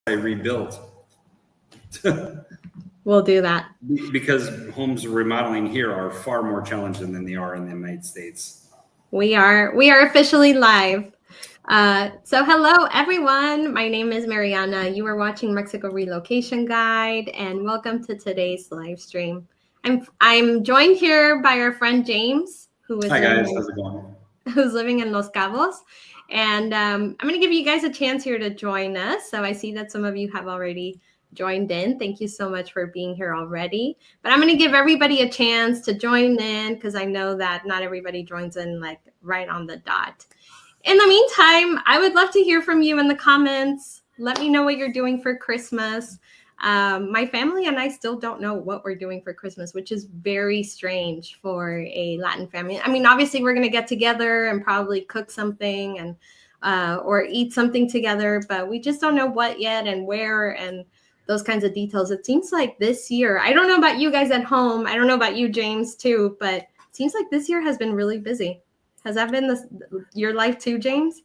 I rebuilt We'll do that. because homes remodeling here are far more challenging than they are in the United States. We are officially live. So hello everyone. My name is Mariana. You are watching Mexico Relocation Guide, and welcome to today's live stream. I'm joined here by our friend James, Hi guys, how's it going? Who's living in Los Cabos. And I'm going to give you guys a chance here to join us. So I see that some of you have already joined in. Thank you so much for being here already. But I'm going to give everybody a chance to join in because I know that not everybody joins in like right on the dot. In the meantime, I would love to hear from you in the comments. Let me know what you're doing for Christmas. My family and I still don't know what we're doing for Christmas, which is very strange for a Latin family. I mean, obviously we're going to get together and probably cook something and or eat something together, but we just don't know what yet and where and those kinds of details. It seems like this year, I don't know about you guys at home. I don't know about you, James, too, but it seems like this year has been really busy. Has that been your life too, James?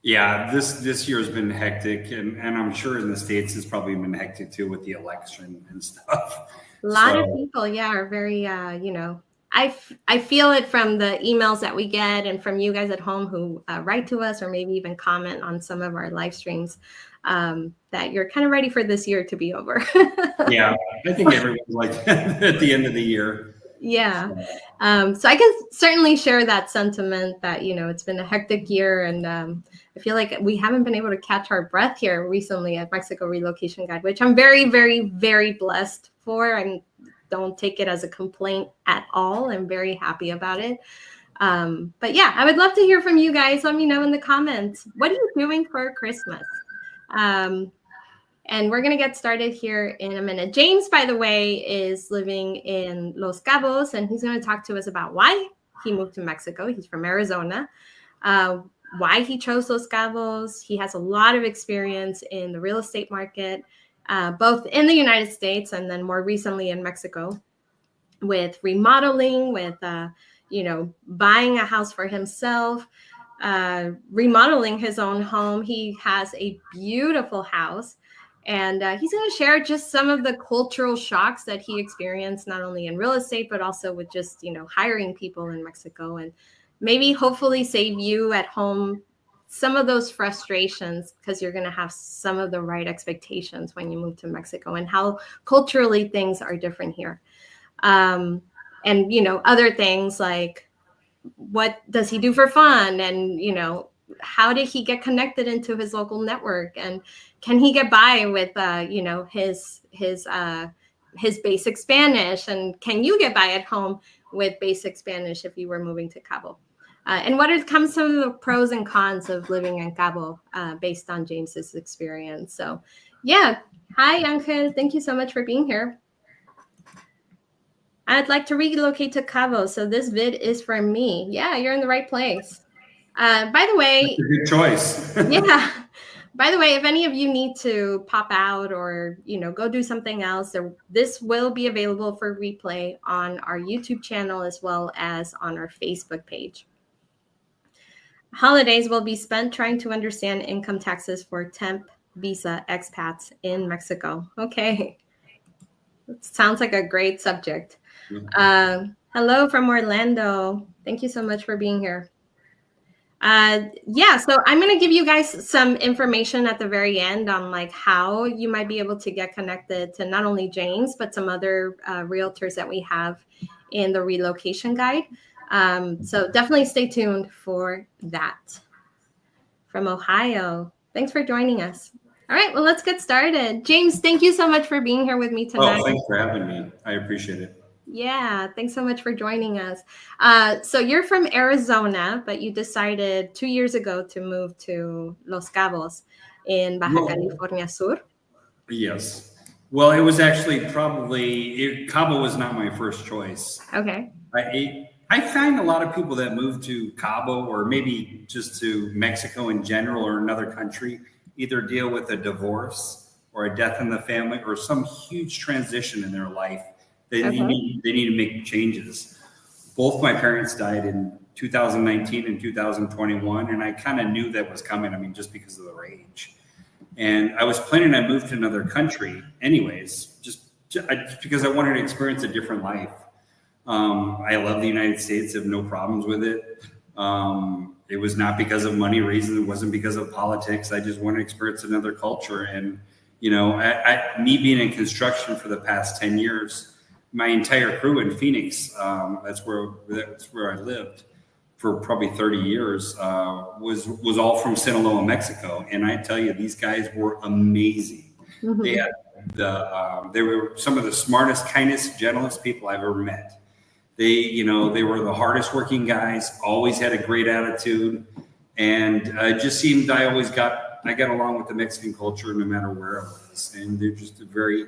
Yeah, this year has been hectic, and I'm sure in the States it's probably been hectic too with the election and stuff. A lot of people, yeah, are very, I feel it from the emails that we get and from you guys at home who write to us or maybe even comment on some of our live streams that you're kind of ready for this year to be over. Yeah, I think everyone's like at the end of the year. Yeah. So I can certainly share that sentiment that, it's been a hectic year. And I feel like we haven't been able to catch our breath here recently at Mexico Relocation Guide, which I'm very, very, very blessed for. I don't take it as a complaint at all. I'm very happy about it. But yeah, I would love to hear from you guys. Let me know in the comments. What are you doing for Christmas? And we're going to get started here in a minute. James, by the way, is living in Los Cabos, and he's going to talk to us about why he moved to Mexico. He's from Arizona, why he chose Los Cabos. He has a lot of experience in the real estate market, both in the United States and then more recently in Mexico, with remodeling, with, buying a house for himself, remodeling his own home. He has a beautiful house. And he's going to share just some of the cultural shocks that he experienced, not only in real estate, but also with just, hiring people in Mexico, and maybe hopefully save you at home some of those frustrations because you're going to have some of the right expectations when you move to Mexico and how culturally things are different here. And, other things like what does he do for fun? And, how did he get connected into his local network, and can he get by with his basic Spanish, and can you get by at home with basic Spanish if you were moving to Cabo, and what are some of the pros and cons of living in Cabo based on James's experience. So yeah, hi Angel, thank you so much for being here. I'd like to relocate to Cabo, so this vid is for me. Yeah, you're in the right place. By the way, that's a good choice. Yeah. By the way, if any of you need to pop out or, go do something else, this will be available for replay on our YouTube channel as well as on our Facebook page. Holidays will be spent trying to understand income taxes for temp visa expats in Mexico. Okay. That sounds like a great subject. Hello from Orlando. Thank you so much for being here. So I'm going to give you guys some information at the very end on like how you might be able to get connected to not only James, but some other realtors that we have in the relocation guide. So definitely stay tuned for that. From Ohio, thanks for joining us. All right, well, let's get started. James, thank you so much for being here with me tonight. Oh, thanks for having me. I appreciate it. Yeah, thanks so much for joining us. So you're from Arizona, but you decided 2 years ago to move to Los Cabos in Baja California Sur. Yes. Well, it was actually Cabo was not my first choice. Okay. I find a lot of people that move to Cabo or maybe just to Mexico in general or another country either deal with a divorce or a death in the family or some huge transition in their life. They need to make changes. Both my parents died in 2019 and 2021, and I kind of knew that was coming. I mean, just because of their age. And I was planning on moving to another country anyways, just because I wanted to experience a different life. I love the United States. I have no problems with it. It was not because of money reasons. It wasn't because of politics. I just wanted to experience another culture. And, you know, me being in construction for the past 10 years, my entire crew in Phoenix, that's where I lived for probably 30 years, was all from Sinaloa, Mexico. And I tell you, these guys were amazing. Mm-hmm. They were some of the smartest, kindest, gentlest people I've ever met. They were the hardest working guys, always had a great attitude. And it just seemed I got along with the Mexican culture no matter where I was. And they're just a very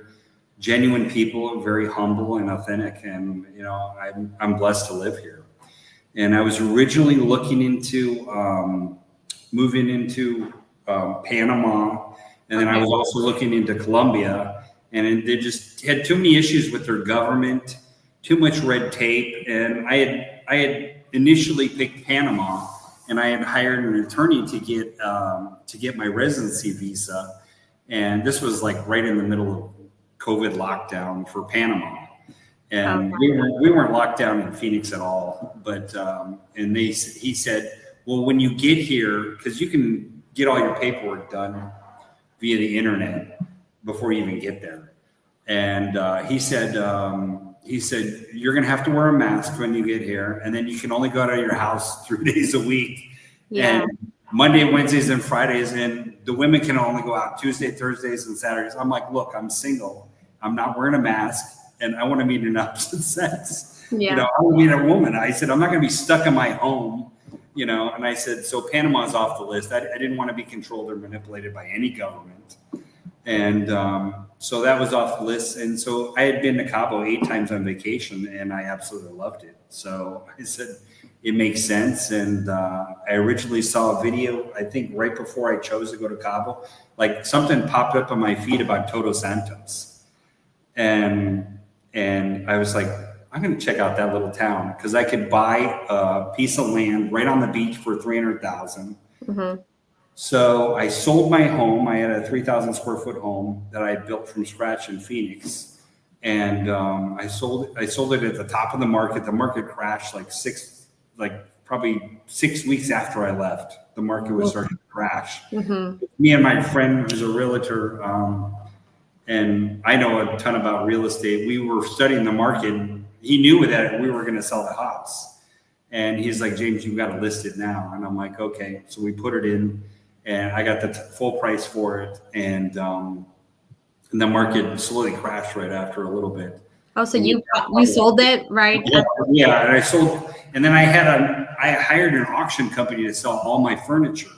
genuine people, very humble and authentic. And, you know, I'm blessed to live here. And I was originally looking into moving into Panama. And then I was also looking into Colombia. And they just had too many issues with their government, too much red tape. And I had initially picked Panama, and I had hired an attorney to get my residency visa. And this was like right in the middle of COVID lockdown for Panama. And we weren't locked down in Phoenix at all. But he said, well, when you get here, because you can get all your paperwork done via the internet before you even get there. And he said, you're going to have to wear a mask when you get here. And then you can only go out of your house 3 days a week. Yeah. And Monday, Wednesdays, and Fridays. And the women can only go out Tuesday, Thursdays, and Saturdays. I'm like, look, I'm single. I'm not wearing a mask. And I want to meet an opposite sex. Yeah. You know, I want to meet a woman. I said, I'm not going to be stuck in my home. You know, and I said, so Panama's off the list. I didn't want to be controlled or manipulated by any government. And so that was off the list. And so I had been to Cabo 8 times on vacation, and I absolutely loved it. So I said, it makes sense. And I originally saw a video, I think right before I chose to go to Cabo, like something popped up on my feed about Todos Santos. And I was like, I'm going to check out that little town because I could buy a piece of land right on the beach for $300,000. Mm-hmm. So I sold my home. I had a 3,000 square foot home that I had built from scratch in Phoenix, and I sold it at the top of the market. The market crashed probably 6 weeks after I left. The market was starting to crash. Mm-hmm. Me and my friend, who's a realtor, and I know a ton about real estate. We were studying the market. He knew that we were going to sell the house, and he's like, James, you've got to list it now. And I'm like, okay. So we put it in. And I got the full price for it, and the market slowly crashed right after a little bit. Oh, so you sold it, right? Yeah, and I sold, and then I hired an auction company to sell all my furniture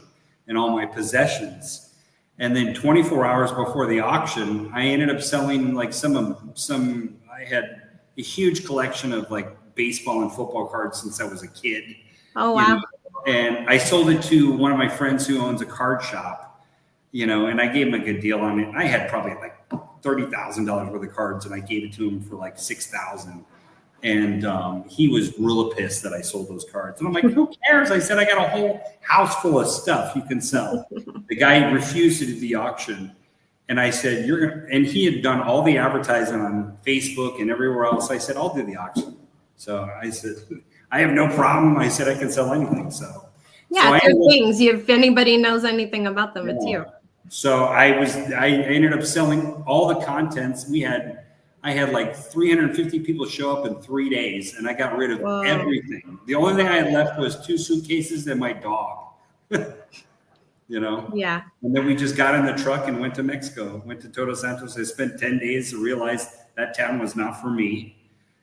and all my possessions, and then 24 hours before the auction, I ended up selling like some. I had a huge collection of like baseball and football cards since I was a kid. Oh wow. You know? And I sold it to one of my friends who owns a card shop, you know, and I gave him a good deal on it. I had probably like $30,000 worth of cards, and I gave it to him for like $6,000. And he was real pissed that I sold those cards. And I'm like, who cares? I said, I got a whole house full of stuff you can sell. The guy refused to do the auction. And I said, and he had done all the advertising on Facebook and everywhere else. I said, I'll do the auction. So I said, I have no problem. I said I can sell anything. So yeah, so things. If anybody knows anything about them, it's you. So I ended up selling all the contents. I had like 350 people show up in 3 days, and I got rid of everything. The only thing I had left was 2 suitcases and my dog. You know? Yeah. And then we just got in the truck and went to Mexico. Went to Todos Santos. I spent 10 days to realize that town was not for me.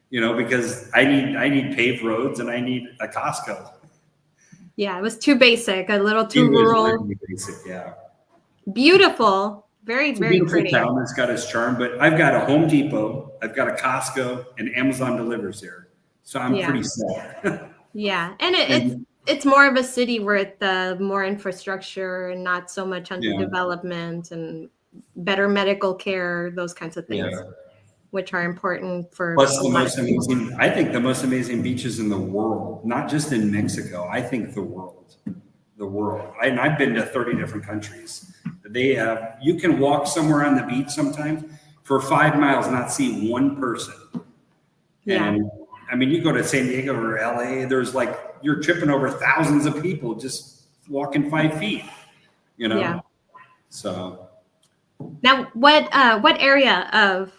You know, because I need paved roads and I need a Costco. Yeah, it was too basic, a little too rural. Really basic, yeah. Beautiful, very, very pretty. Town. It's got its charm, but I've got a Home Depot, I've got a Costco, and Amazon delivers here, so I'm pretty set. Yeah, and it's more of a city with more infrastructure and not so much underdevelopment and better medical care, those kinds of things. Yeah. Which are important for. Plus the most amazing beaches in the world, not just in Mexico. I think the world. And I've been to 30 different countries. They have, you can walk somewhere on the beach sometimes for 5 miles and not see one person. Yeah. And I mean, you go to San Diego or LA, there's like, you're tripping over thousands of people just walking 5 feet, you know? Yeah. So. Now, what area of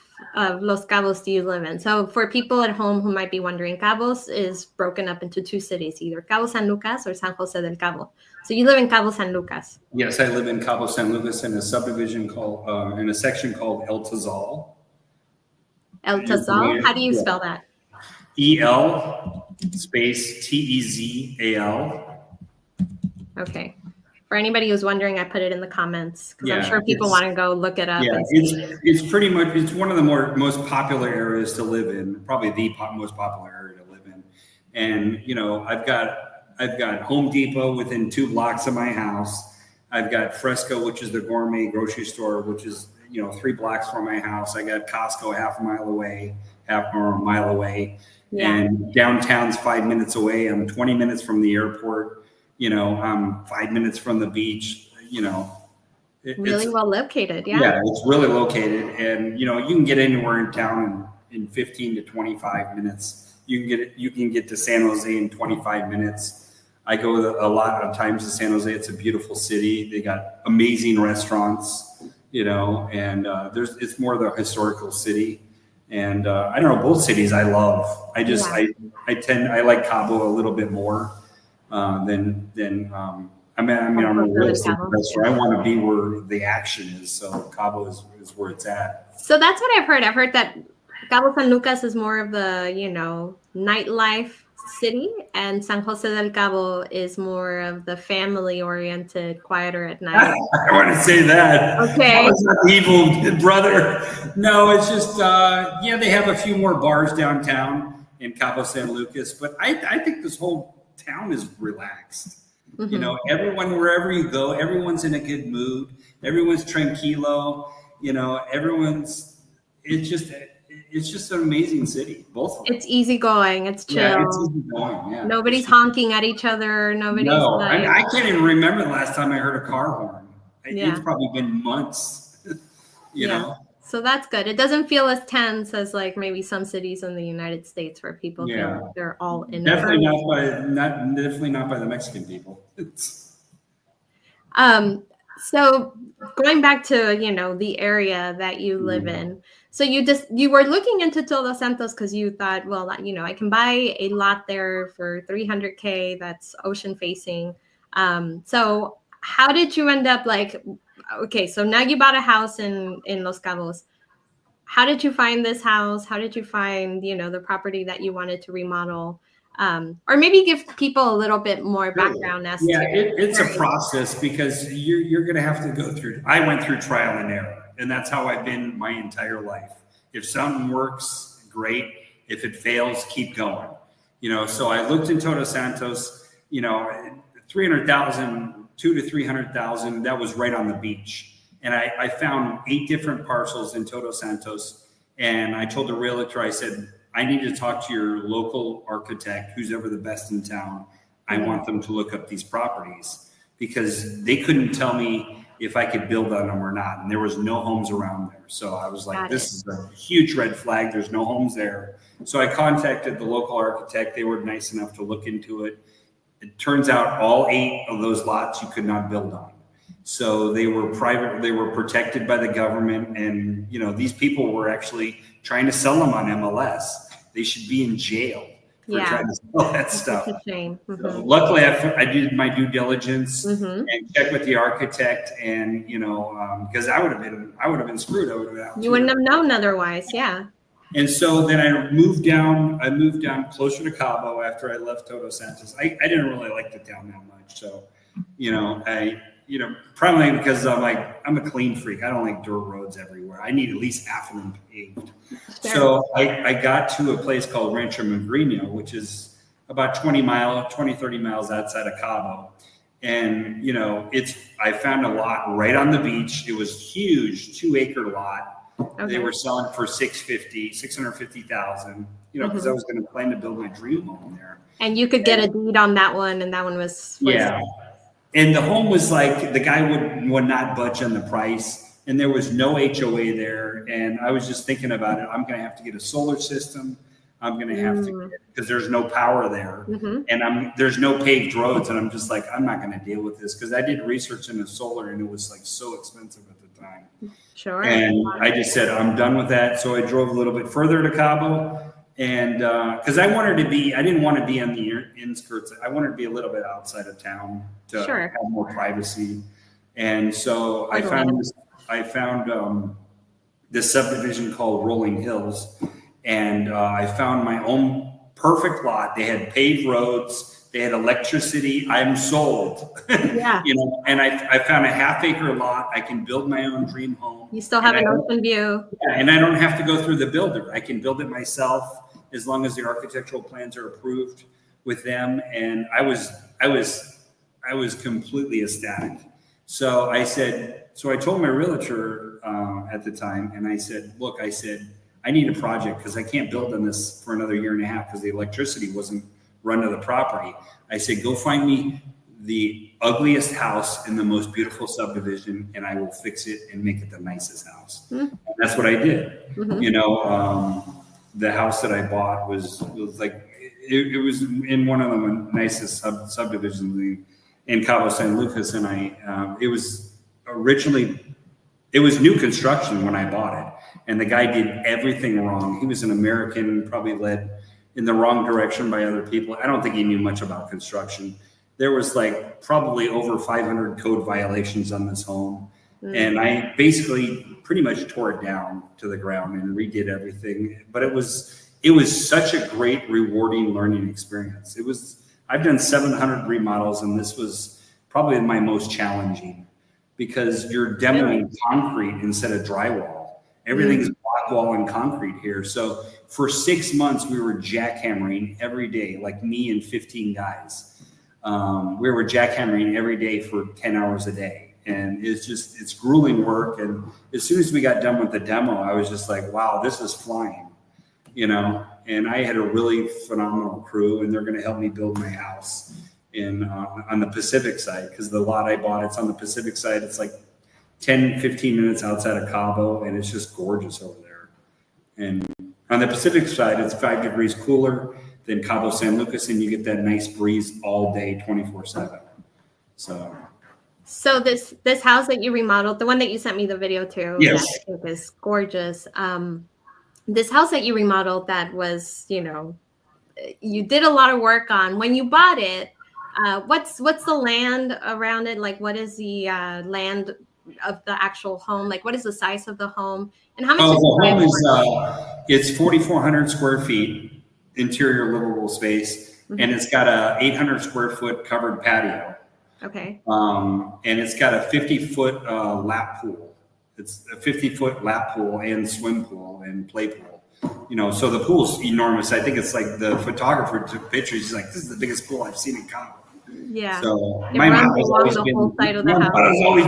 Los Cabos do you live in? So for people at home who might be wondering, Cabos is broken up into 2 cities, either Cabo San Lucas or San Jose del Cabo. So you live in Cabo San Lucas. Yes, I live in Cabo San Lucas in a subdivision called, in a section called El Tazal. El Tazal? How do you spell that? EL space TEZAL. Okay. For anybody who's wondering, I put it in the comments because I'm Yeah, sure people want to go look it up. Yeah, it's pretty much, it's one of the most popular areas to live in, probably the most popular area to live in. And, you know, I've got Home Depot within 2 blocks of my house. I've got Fresco, which is the gourmet grocery store, which is, you know, 3 blocks from my house. I got Costco half a mile away. Yeah. And downtown's 5 minutes away. I'm 20 minutes from the airport. You know, I'm 5 minutes from the beach. You know, Really well located. Yeah. Yeah, it's really located, and you know, you can get anywhere in town in 15 to 25 minutes. You can get to San Jose in 25 minutes. I go a lot of times to San Jose. It's a beautiful city. They got amazing restaurants, you know, and it's more of the historical city. And I don't know, both cities I love. I like Cabo a little bit more than I'm a real estate investor. I want to be where the action is. So Cabo is where it's at. So that's what I've heard. I've heard that Cabo San Lucas is more of the, you know, nightlife city, and San Jose del Cabo is more of the family-oriented, quieter at night. I want to say that. Okay. I was not evil, brother. No, it's just, they have a few more bars downtown in Cabo San Lucas, but I think this whole town is relaxed. Mm-hmm. You know, everyone, wherever you go, everyone's in a good mood. Everyone's tranquilo. You know, it's just an amazing city. Both of them. It's easygoing. It's chill. Yeah, it's easygoing. Yeah. Nobody's honking at each other. Nobody's like... I can't even remember the last time I heard a car horn. It's probably been months. you know. So that's good. It doesn't feel as tense as like maybe some cities in the United States where people feel like they're all in. Definitely not by the Mexican people. So going back to, you know, the area that you live in. So you were looking into Todos Santos because you thought, well, you know, I can buy a lot there for $300K that's ocean facing. So how did you end up like, okay, so now you bought a house in Los Cabos. How did you find this house? How did you find, you know, the property that you wanted to remodel? Or maybe give people a little bit more background as to it's a process because you're going to have to go through. I went through trial and error, and that's how I've been my entire life. If something works, great. If it fails, keep going. You know, so I looked in Todos Santos. You know, 300,000, 200,000 to 300,000. That was right on the beach, and I found 8 different parcels in Todos Santos. And I told the realtor, I said, I need to talk to your local architect, who's ever the best in town. I want them to look up these properties because they couldn't tell me if I could build on them or not. And there was no homes around there. So I was like, this is a huge red flag. There's no homes there. So I contacted the local architect. They were nice enough to look into it. It turns out all 8 of those lots you could not build on. So they were private, they were protected by the government. And, you know, these people were actually trying to sell them on MLS. They should be in jail for trying to sell that stuff. It's a shame. So luckily, I did my due diligence and checked with the architect, and you know, because I would have been screwed. I would have been out. You wouldn't have known otherwise, And so then I moved down closer to Cabo after I left Todos Santos. I didn't really like the town that much, so you know, probably because I'm a clean freak. I don't like dirt roads everywhere. I need at least half of them paved. Sure. So I got to a place called Rancho Magrino, which is about 20, 30 miles outside of Cabo. And, you know, I found a lot right on the beach. It was huge, 2-acre lot. Okay. They were selling for $650,000, you know, because I was going to plan to build my dream home there. And you could get a deed on that one, and that one was And the home was like, the guy would not budge on the price, and there was no HOA there. And I was just thinking about it. I'm going to have to get a solar system. I'm going to have to, because there's no power there, and there's no paved roads. And I'm just like, I'm not going to deal with this, because I did research into solar, and it was like so expensive at the time. Sure. And I just said, I'm done with that. So I drove a little bit further to Cabo, and because I didn't want to be on the inskirts. I wanted to be a little bit outside of town to have more privacy. And so I found this subdivision called Rolling Hills, and I found my own perfect lot. They had paved roads, they had electricity. I'm sold. Yeah. And I found a 1/2 acre lot. I can build my own dream home. You still have an open view. Yeah, and I don't have to go through the builder. I can build it myself, as long as the architectural plans are approved with them. And I was completely ecstatic. So I told my realtor at the time, and I said, look, I need a project, because I can't build on this for another 1.5 years, because the electricity wasn't run to the property. I said, go find me the ugliest house in the most beautiful subdivision, and I will fix it and make it the nicest house. And that's what I did. The house that I bought was like, it was in one of the nicest subdivisions in Cabo San Lucas. And it was new construction when I bought it. And the guy did everything wrong. He was an American, probably led in the wrong direction by other people. I don't think he knew much about construction. There was like probably over 500 code violations on this home. And I basically pretty much tore it down to the ground and redid everything. But it was such a great, rewarding learning experience. I've done 700 remodels, and this was probably my most challenging, because you're demoing concrete instead of drywall. Everything's block wall and concrete here. So for 6 months, we were jackhammering every day, like me and 15 guys. We were jackhammering every day for 10 hours a day. And it's grueling work. And as soon as we got done with the demo, I was just like, wow, this is flying, and I had a really phenomenal crew, and they're going to help me build my house on the Pacific side, because the lot I bought, it's on the Pacific side. It's like 10, 15 minutes outside of Cabo, and it's just gorgeous over there. And on the Pacific side, it's 5 degrees cooler than Cabo San Lucas, and you get that nice breeze all day, 24/7. So this house that you remodeled, the one that you sent me the video to, yes, I think is gorgeous. This house that you remodeled, that was, you did a lot of work on. When you bought it, what's the land around it? Like, what is the land of the actual home? Like, what is the size of the home? And how much is the home is, it's 4,400 square feet, interior livable space, and it's got a 800 square foot covered patio. Okay. And it's got a 50-foot lap pool. It's a 50-foot lap pool and swim pool and play pool. So the pool's enormous. I think it's like the photographer took pictures. He's like, this is the biggest pool I've seen in Cabo. Yeah. So my mom has always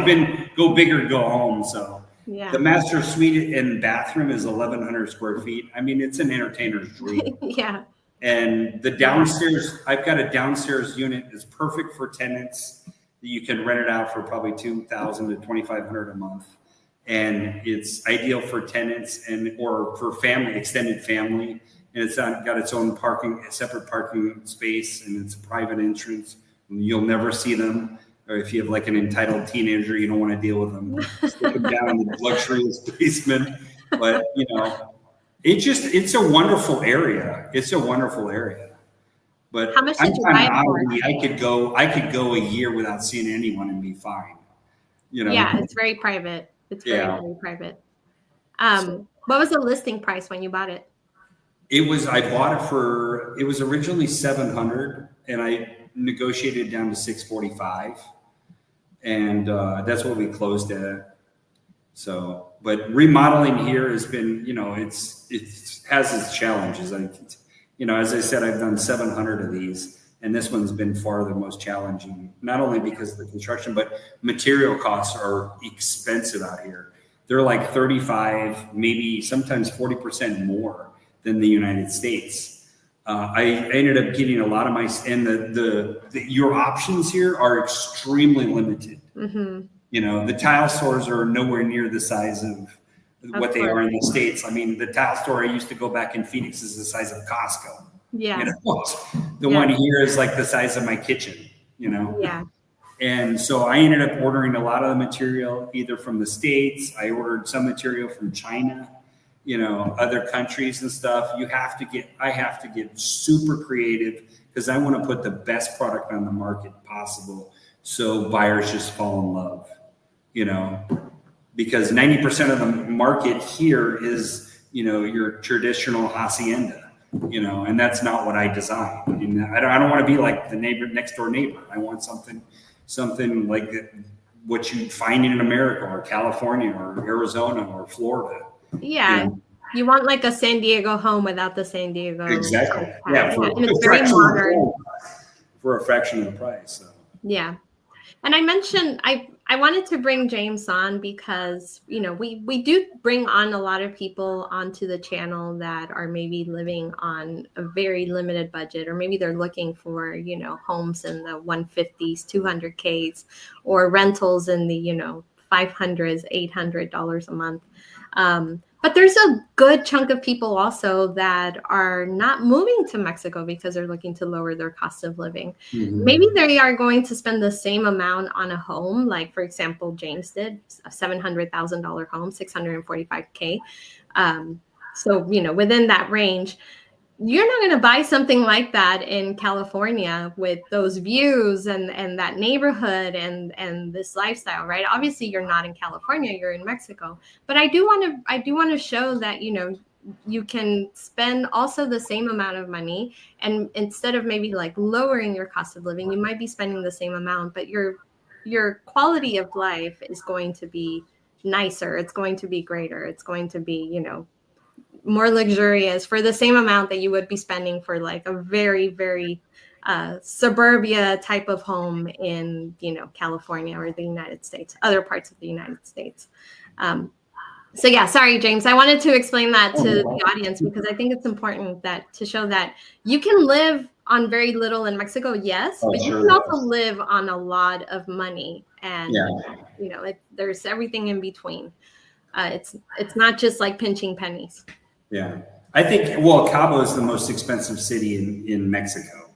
been go big or go home. So yeah. The master suite and bathroom is 1,100 square feet. I mean, it's an entertainer's dream. Yeah. And the downstairs, I've got a downstairs unit is perfect for tenants. You can rent it out for probably $2,000 to $2,500 a month. And it's ideal for tenants or for family, extended family. And it's got its own separate parking space, and it's a private entrance. You'll never see them. Or if you have like an entitled teenager, you don't want to deal with them. Stick them down in the luxurious basement. But it's a wonderful area. It's a wonderful area. But how much did you buy it for? I could go a year without seeing anyone and be fine. Yeah, it's very private. It's very, very private. What was the listing price when you bought it? It was originally $700, and I negotiated down to $645, and that's what we closed at. So, but remodeling here has been, it has its challenges. As I said, I've done 700 of these, and this one's been far the most challenging, not only because of the construction, but material costs are expensive out here. They're like 35, maybe sometimes 40% more than the United States. I ended up getting a lot of and your options here are extremely limited. Mm-hmm. You know, the tile stores are nowhere near the size of what they are in the States. I mean, the tile store I used to go back in Phoenix is the size of Costco. Yeah. You know, the one here is like the size of my kitchen, you know? Yeah. And so I ended up ordering a lot of the material either from the States. I ordered some material from China, you know, other countries and stuff. I have to get super creative because I want to put the best product on the market possible. So buyers just fall in love, you know, because 90% of the market here is, you know, your traditional hacienda, you know, and that's not what I designed. And I don't want to be like the next door neighbor. I want something like what you find in America or California or Arizona or Florida. Yeah. You know? You want like a San Diego home without the San Diego. Exactly. Yeah. And it's very modern. For a fraction of the price. So. Yeah. And I mentioned, I wanted to bring James on because, you know, we do bring on a lot of people onto the channel that are maybe living on a very limited budget, or maybe they're looking for, you know, homes in the 150s, 200Ks, or rentals in the, you know, $500s, $800 a month. But there's a good chunk of people also that are not moving to Mexico because they're looking to lower their cost of living. Mm-hmm. Maybe they are going to spend the same amount on a home, like, for example, James did, a $700,000 home, $645K. So, you know, within that range, you're not going to buy something like that in California with those views and that neighborhood and this lifestyle, right? Obviously, you're not in California, you're in Mexico. But I do want to show that, you know, you can spend also the same amount of money, and instead of maybe like lowering your cost of living, you might be spending the same amount, but your quality of life is going to be nicer. It's going to be greater. It's going to be, you know, more luxurious for the same amount that you would be spending for like a very, very suburbia type of home in, you know, California or the United States, other parts of the United States. So yeah, sorry, James. I wanted to explain that to the audience because I think it's important that to show that you can live on very little in Mexico, yes, but you can also live on a lot of money, and you know, there's everything in between. It's not just like pinching pennies. Yeah, I think, well, Cabo is the most expensive city in Mexico.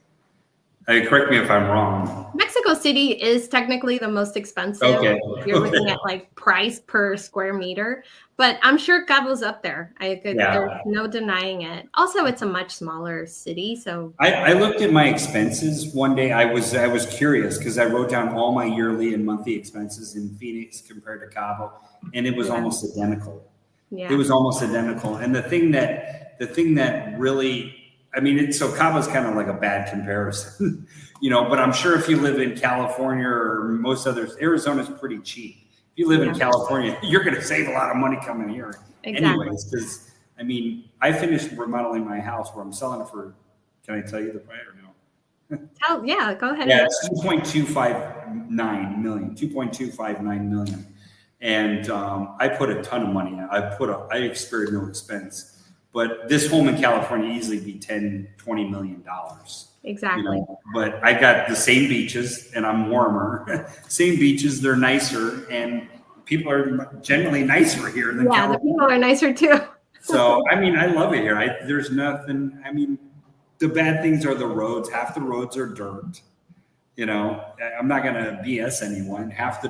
Correct me if I'm wrong. Mexico City is technically the most expensive. Okay. You're looking at like price per square meter, but I'm sure Cabo's up there. There's no denying it. Also, it's a much smaller city, so. I looked at my expenses one day. I was curious because I wrote down all my yearly and monthly expenses in Phoenix compared to Cabo, and it was almost identical. Yeah. It was almost identical. And the thing that really, I mean, so Cabo's kind of like a bad comparison, you know, but I'm sure if you live in California or most others, Arizona's pretty cheap. If you live in California, you're going to save a lot of money coming here. Exactly. Anyways, because, I mean, I finished remodeling my house where I'm selling it for, can I tell you the price or no? Yeah, go ahead. Yeah, it's 2.259 million. And I put a ton of money in. I experienced no expense. But this home in California easily be $10-20 million. Exactly. You know? But I got the same beaches, and I'm warmer. Same beaches, they're nicer, and people are generally nicer here than California. The people are nicer too. So, I mean, I love it here. There's nothing. I mean, the bad things are the roads. Half the roads are dirt. You know, I'm not going to BS anyone. Half the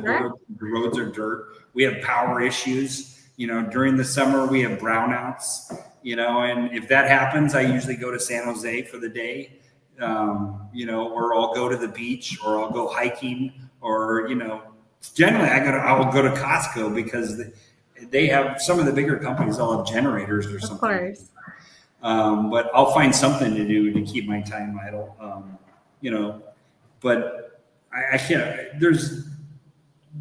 roads are dirt. We have power issues. You know, during the summer, we have brownouts. You know, and if that happens, I usually go to San Jose for the day, you know, or I'll go to the beach, or I'll go hiking, or, you know, generally I'll go to Costco because they have, some of the bigger companies all have generators or something. Of course. But I'll find something to do to keep my time idle, you know, but I can't, there's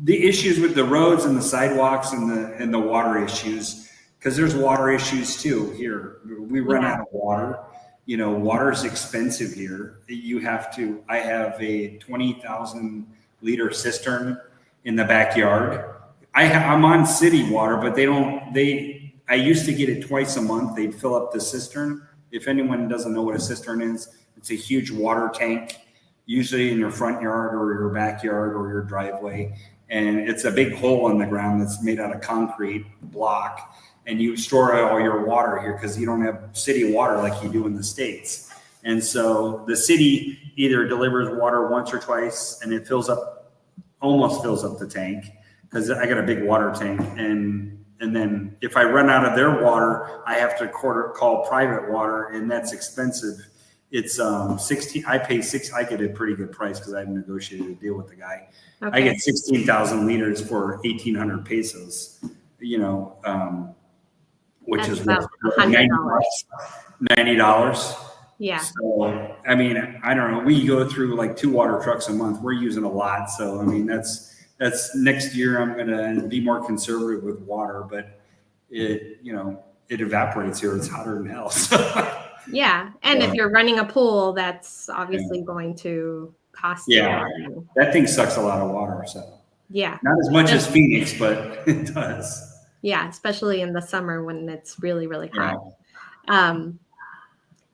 the issues with the roads and the sidewalks and the water issues. Because there's water issues too here. We run out of water. You know, water is expensive here. I have a 20,000 liter cistern in the backyard. I'm on city water, but I used to get it twice a month. They'd fill up the cistern. if anyone doesn't know what a cistern is, it's a huge water tank, usually in your front yard or your backyard or your driveway. And it's a big hole in the ground that's made out of concrete block. And you store all your water here because you don't have city water like you do in the States. And so the city either delivers water once or twice, and it almost fills up the tank, because I got a big water tank. And then if I run out of their water, I have to call private water, and that's expensive. It's 16. I get a pretty good price because I've negotiated a deal with the guy. Okay. I get 16,000 liters for 1,800 pesos. Which that's is about $100. $90. Yeah. So I mean, I don't know. We go through like 2 water trucks a month. We're using a lot. So I mean, that's next year. I'm gonna be more conservative with water, but it evaporates here. It's hotter than hell. So. Yeah, and if you're running a pool, that's obviously going to cost you. Yeah, that thing sucks a lot of water. So yeah, not as much as Phoenix, but it does. Yeah, especially in the summer when it's really, really hot. Yeah.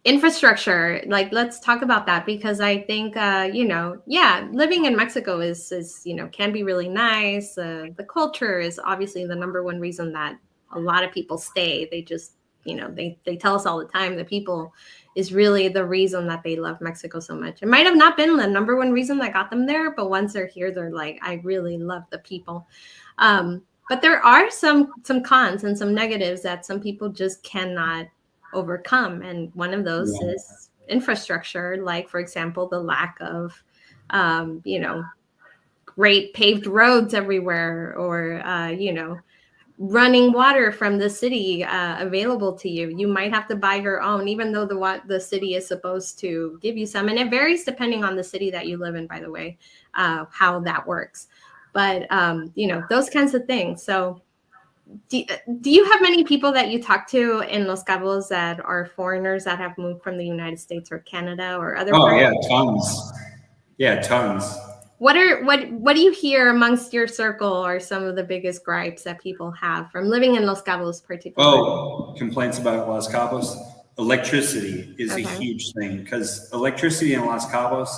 Infrastructure, like, let's talk about that, because I think, living in Mexico is can be really nice. The culture is obviously the number one reason that a lot of people stay. They just, they tell us all the time, the people is really the reason that they love Mexico so much. It might have not been the number one reason that got them there, but once they're here, they're like, I really love the people. But there are some cons and some negatives that some people just cannot overcome. And one of those is infrastructure, like, for example, the lack of, great paved roads everywhere, or, running water from the city available to you. You might have to buy your own, even though the city is supposed to give you some. And it varies depending on the city that you live in, by the way, how that works. But, those kinds of things. So do you have many people that you talk to in Los Cabos that are foreigners that have moved from the United States or Canada or other places? Yeah, tons. Yeah, tons. What do you hear amongst your circle are some of the biggest gripes that people have from living in Los Cabos particularly? Complaints about Los Cabos? Electricity is a huge thing, because electricity in Los Cabos,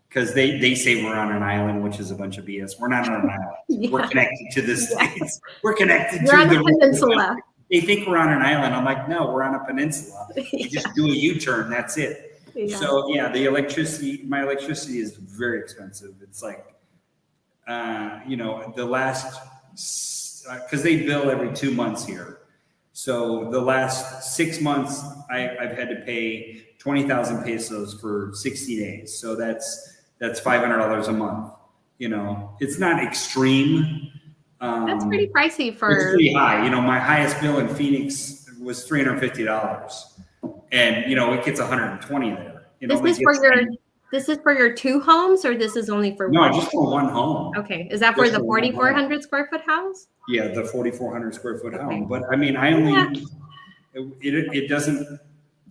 because they say we're on an island, which is a bunch of BS. We're not on an island. Yeah. We're connected to the States. We're connected to the peninsula. They think we're on an island. I'm like, no, we're on a peninsula. You just do a U-turn. That's it. Yeah. So yeah, my electricity is very expensive. It's like, the last, because they bill every 2 months here. So the last 6 months, I've had to pay 20,000 pesos for 60 days. So that's $500 a month. It's not extreme. That's pretty pricey for. It's pretty high. My highest bill in Phoenix was $350, and it gets 120 there. This is for your 2 homes, or this is only for one? No, just for one home. Okay, is that for the 4,400 square foot house? Yeah, the 4,400 square foot home. But I mean, I only it doesn't.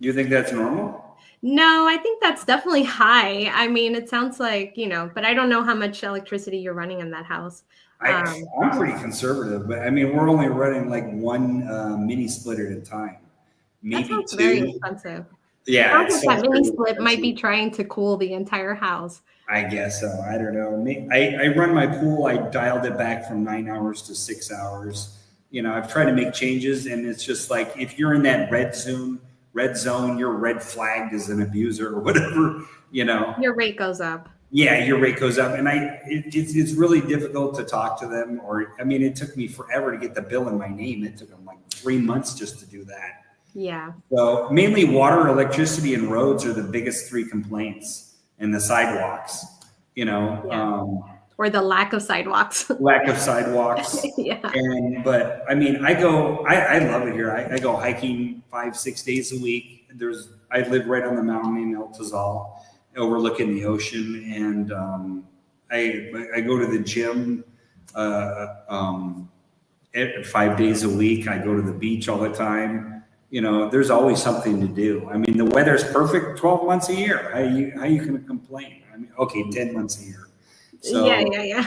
Do you think that's normal? No, I think that's definitely high. I mean, it sounds like, but I don't know how much electricity you're running in that house. I'm pretty conservative, but I mean, we're only running like one mini split at a time. Maybe that sounds 2. Very expensive. Yeah. That mini split might be trying to cool the entire house. I guess so. I don't know. I run my pool. I dialed it back from 9 hours to 6 hours. I've tried to make changes, and it's just like, if you're in that red zone, you're red flagged as an abuser or whatever, Your rate goes up. Yeah, your rate goes up. And it's really difficult to talk to them. It took me forever to get the bill in my name. It took them like 3 months just to do that. Yeah. So mainly water, electricity, and roads are the biggest 3 complaints, and the sidewalks, or the lack of sidewalks. Yeah. But I mean, I love it here. I go hiking 5-6 days a week. I live right on the mountain in El Tizal, overlooking the ocean. And I go to the gym 5 days a week. I go to the beach all the time. There's always something to do. I mean, the weather's perfect 12 months a year. How you can complain? 10 months a year. So yeah.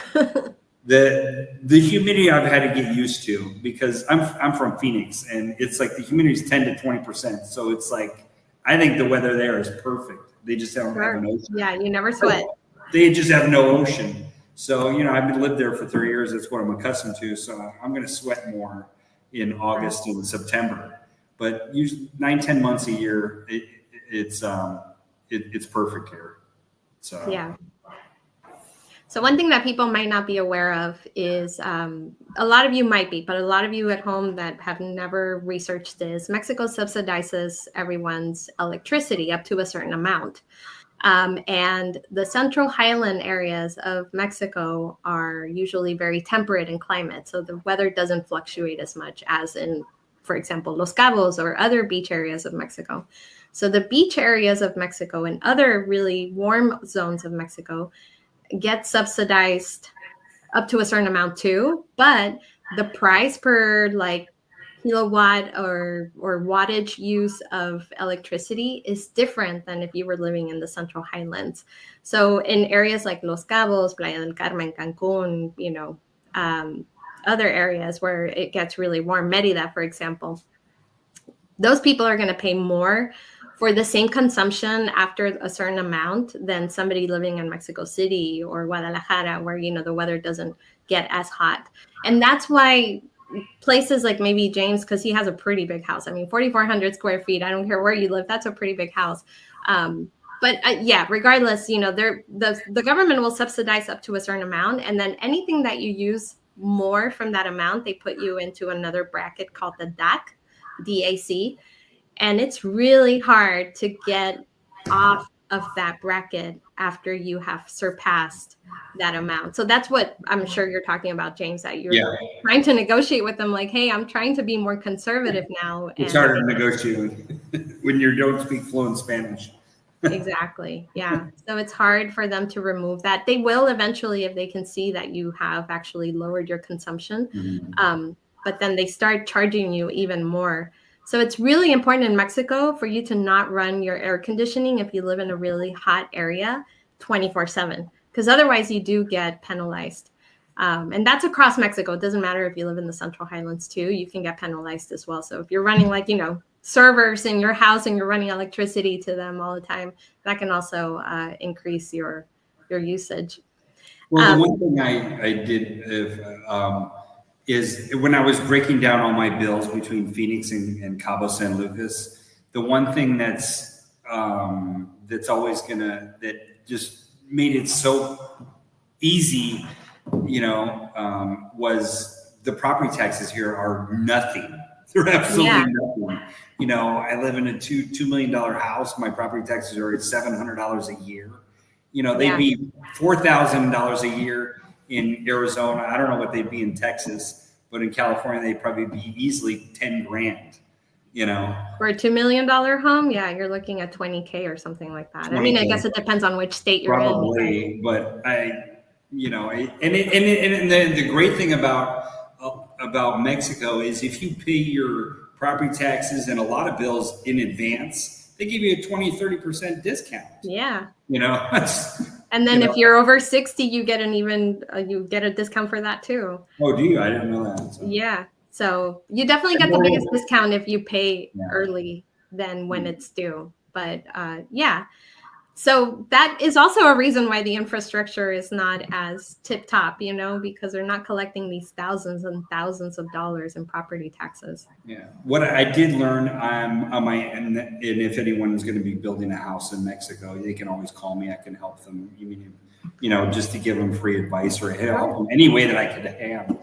the humidity I've had to get used to, because I'm from Phoenix, and it's like the humidity is 10 to 20%. So it's like I think the weather there is perfect. They just don't have an ocean. Yeah, you never sweat. They just have no ocean. So, I've lived there for 30 years. That's what I'm accustomed to. So I'm going to sweat more in August and September. But usually 9-10 months a year, it's perfect here. So yeah. So one thing that people might not be aware of is a lot of you might be, but a lot of you at home that have never researched this, Mexico subsidizes everyone's electricity up to a certain amount. And the central highland areas of Mexico are usually very temperate in climate. So the weather doesn't fluctuate as much as in, for example, Los Cabos or other beach areas of Mexico. So the beach areas of Mexico and other really warm zones of Mexico get subsidized up to a certain amount too, but the price per like kilowatt or wattage use of electricity is different than if you were living in the Central Highlands. So in areas like Los Cabos, Playa del Carmen, Cancun, other areas where it gets really warm, Merida, for example, those people are going to pay more for the same consumption after a certain amount than somebody living in Mexico City or Guadalajara, where, the weather doesn't get as hot. And that's why places like maybe James, because he has a pretty big house. I mean, 4,400 square feet. I don't care where you live. That's a pretty big house. But regardless, the government will subsidize up to a certain amount. And then anything that you use more from that amount, they put you into another bracket called the DAC, DAC. And it's really hard to get off of that bracket after you have surpassed that amount. So that's what I'm sure you're talking about, James, that you're trying to negotiate with them. Like, hey, I'm trying to be more conservative now. It's harder to negotiate when you don't speak fluent Spanish. Exactly. Yeah. So it's hard for them to remove that. They will eventually if they can see that you have actually lowered your consumption. Mm-hmm. But then they start charging you even more. So it's really important in Mexico for you to not run your air conditioning if you live in a really hot area 24/7, because otherwise you do get penalized. And that's across Mexico. It doesn't matter if you live in the Central Highlands too, you can get penalized as well. So if you're running servers in your house and you're running electricity to them all the time, that can also increase your usage. Well, the one thing I did is when I was breaking down all my bills between Phoenix and Cabo San Lucas, the one thing that's always that just made it so easy, was the property taxes here are nothing. They're absolutely nothing. I live in a $2 million house. My property taxes are at $700 a year. They'd be $4,000 a year in Arizona. I don't know what they'd be in Texas, but in California, they'd probably be easily 10 grand, For a $2 million home, you're looking at 20K or something like that. 20K. I mean, I guess it depends on which state you're in. But the great thing about Mexico is if you pay your property taxes and a lot of bills in advance, they give you a 20-30% discount. Yeah. And then if you're over 60, you get you get a discount for that too. Oh, do you? I didn't know that. So. Yeah. So you definitely get the biggest discount if you pay early than when it's due. But so that is also a reason why the infrastructure is not as tip top, because they're not collecting these thousands and thousands of dollars in property taxes. Yeah. What I did learn on my end, and if anyone's going to be building a house in Mexico, they can always call me. I can help them, just to give them free advice or help them any way that I could have.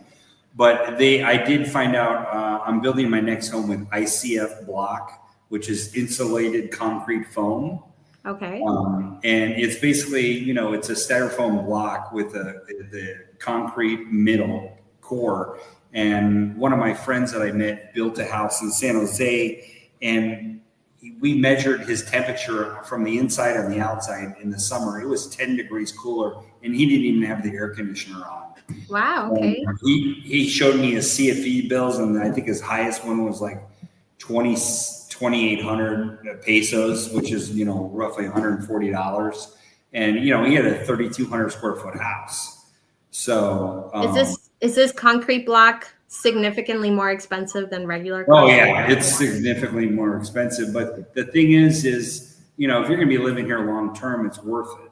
But I did find out I'm building my next home with ICF block, which is insulated concrete foam. Okay. And it's basically, it's a styrofoam block with the concrete middle core. And one of my friends that I met built a house in San Jose, and we measured his temperature from the inside and the outside in the summer. It was 10 degrees cooler, and he didn't even have the air conditioner on. Wow. Okay. And he showed me his CFE bills, and I think his highest one was like 2,800 pesos, which is, roughly $140. And, he had a 3,200 square foot house. So is this concrete block significantly more expensive than regular Oh condo? yeah, it's significantly more expensive. But the thing is, if you're going to be living here long term, it's worth it.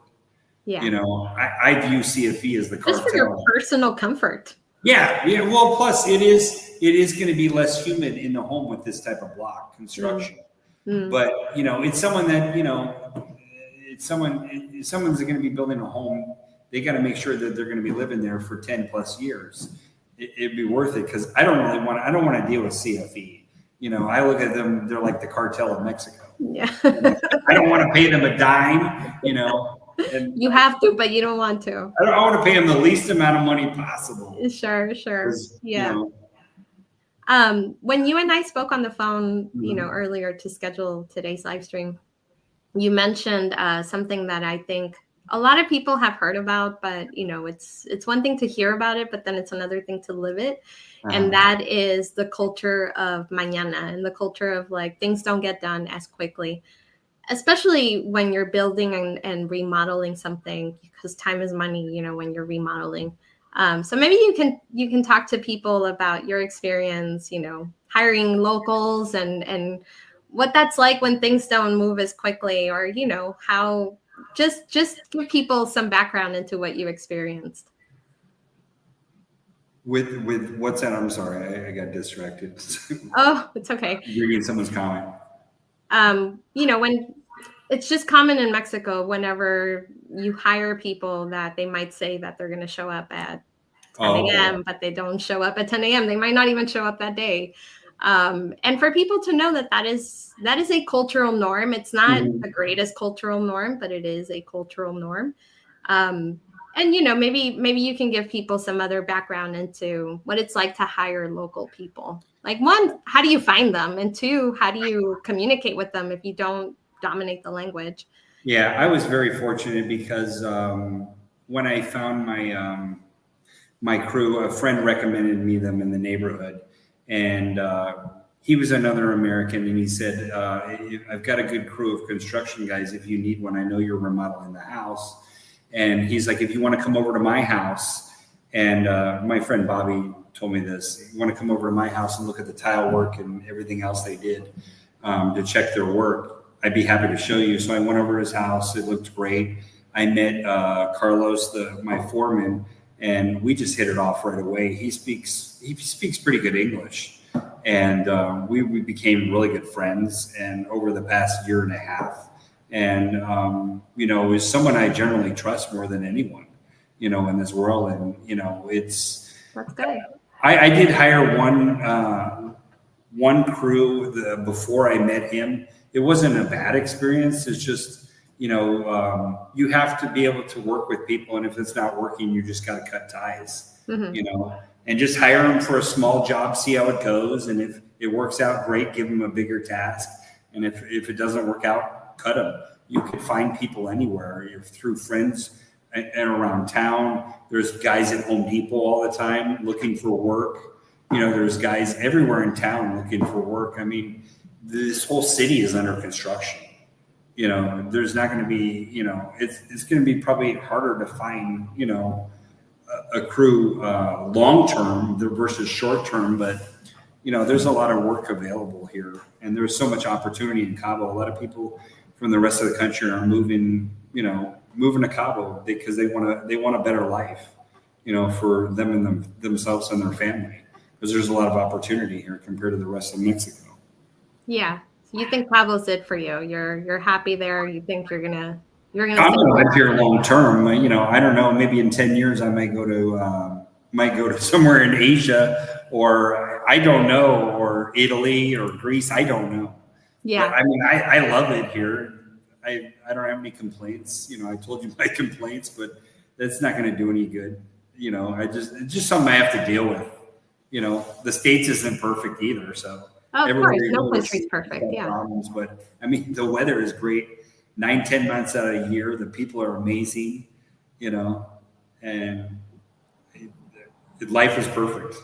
Yeah. I view CFE as the Just for your cartel. personal comfort. Yeah, yeah. Well, plus it is going to be less humid in the home with this type of block construction. But it's someone that if someone's going to be building a home, they got to make sure that they're going to be living there for 10 plus years. It'd be worth it because I don't want to deal with CFE. I look at them; they're like the cartel of Mexico. Yeah. I don't want to pay them a dime. And You have to, but you don't want to. I want to pay them the least amount of money possible. Sure. Yeah. You know, When you and I spoke on the phone, Mhm. earlier to schedule today's live stream, you mentioned something that I think a lot of people have heard about, but it's one thing to hear about it, but then it's another thing to live it. And that is the culture of mañana and the culture of like things don't get done as quickly, especially when you're building and remodeling something, because time is money, when you're remodeling. So maybe you can talk to people about your experience, hiring locals and what that's like when things don't move as quickly, or how just give people some background into what you experienced. With what's that? I'm sorry, I got distracted. Oh, it's okay. Reading someone's comment. When it's just common in Mexico, whenever you hire people, that they might say that they're going to show up at 10 a.m., but they don't show up at 10 a.m. They might not even show up that day. And for people to know that is a cultural norm. It's not the greatest cultural norm, but it is a cultural norm. And maybe you can give people some other background into what it's like to hire local people. Like, one, how do you find them? And two, how do you communicate with them if you don't dominate the language? Yeah, I was very fortunate because when I found my crew, a friend recommended me them in the neighborhood, and he was another American, and he said, "I've got a good crew of construction guys. If you need one, I know you're remodeling the house." And he's like, "If you want to come over to my house," and my friend Bobby told me this, "You want to come over to my house and look at the tile work and everything else they did to check their work, I'd be happy to show you." So I went over to his house. It looked great. I met Carlos, my foreman, and we just hit it off right away. He speaks pretty good English, and we became really good friends. And over the past year and a half, and is someone I generally trust more than anyone, in this world. And it's That's good. I did hire one crew before I met him. It wasn't a bad experience. It's just, you have to be able to work with people. And if it's not working, you just got to cut ties, and just hire them for a small job, see how it goes. And if it works out, great, give them a bigger task. And if it doesn't work out, cut them. You can find people anywhere. You're through friends and around town. There's guys at Home Depot all the time looking for work. There's guys everywhere in town looking for work. I mean, this whole city is under construction. There's not going to be, it's going to be probably harder to find, a crew long term versus short term. But, there's a lot of work available here, and there's so much opportunity in Cabo. A lot of people from the rest of the country are moving to Cabo because they want a better life, for them and themselves and their family, because there's a lot of opportunity here compared to the rest of Mexico. Yeah. You think Cabo's it for you? You're happy there. You think you're gonna I'm gonna live here long term. I don't know. Maybe in 10 years, I might go to somewhere in Asia, or I don't know, or Italy or Greece. I don't know. Yeah. But, I mean, I love it here. I don't have any complaints. I told you my complaints, but that's not going to do any good. It's just something I have to deal with. The States isn't perfect either. So of course, no country's perfect. Yeah. Problems, but I mean, the weather is great. 9-10 months out of the year, the people are amazing. And life is perfect.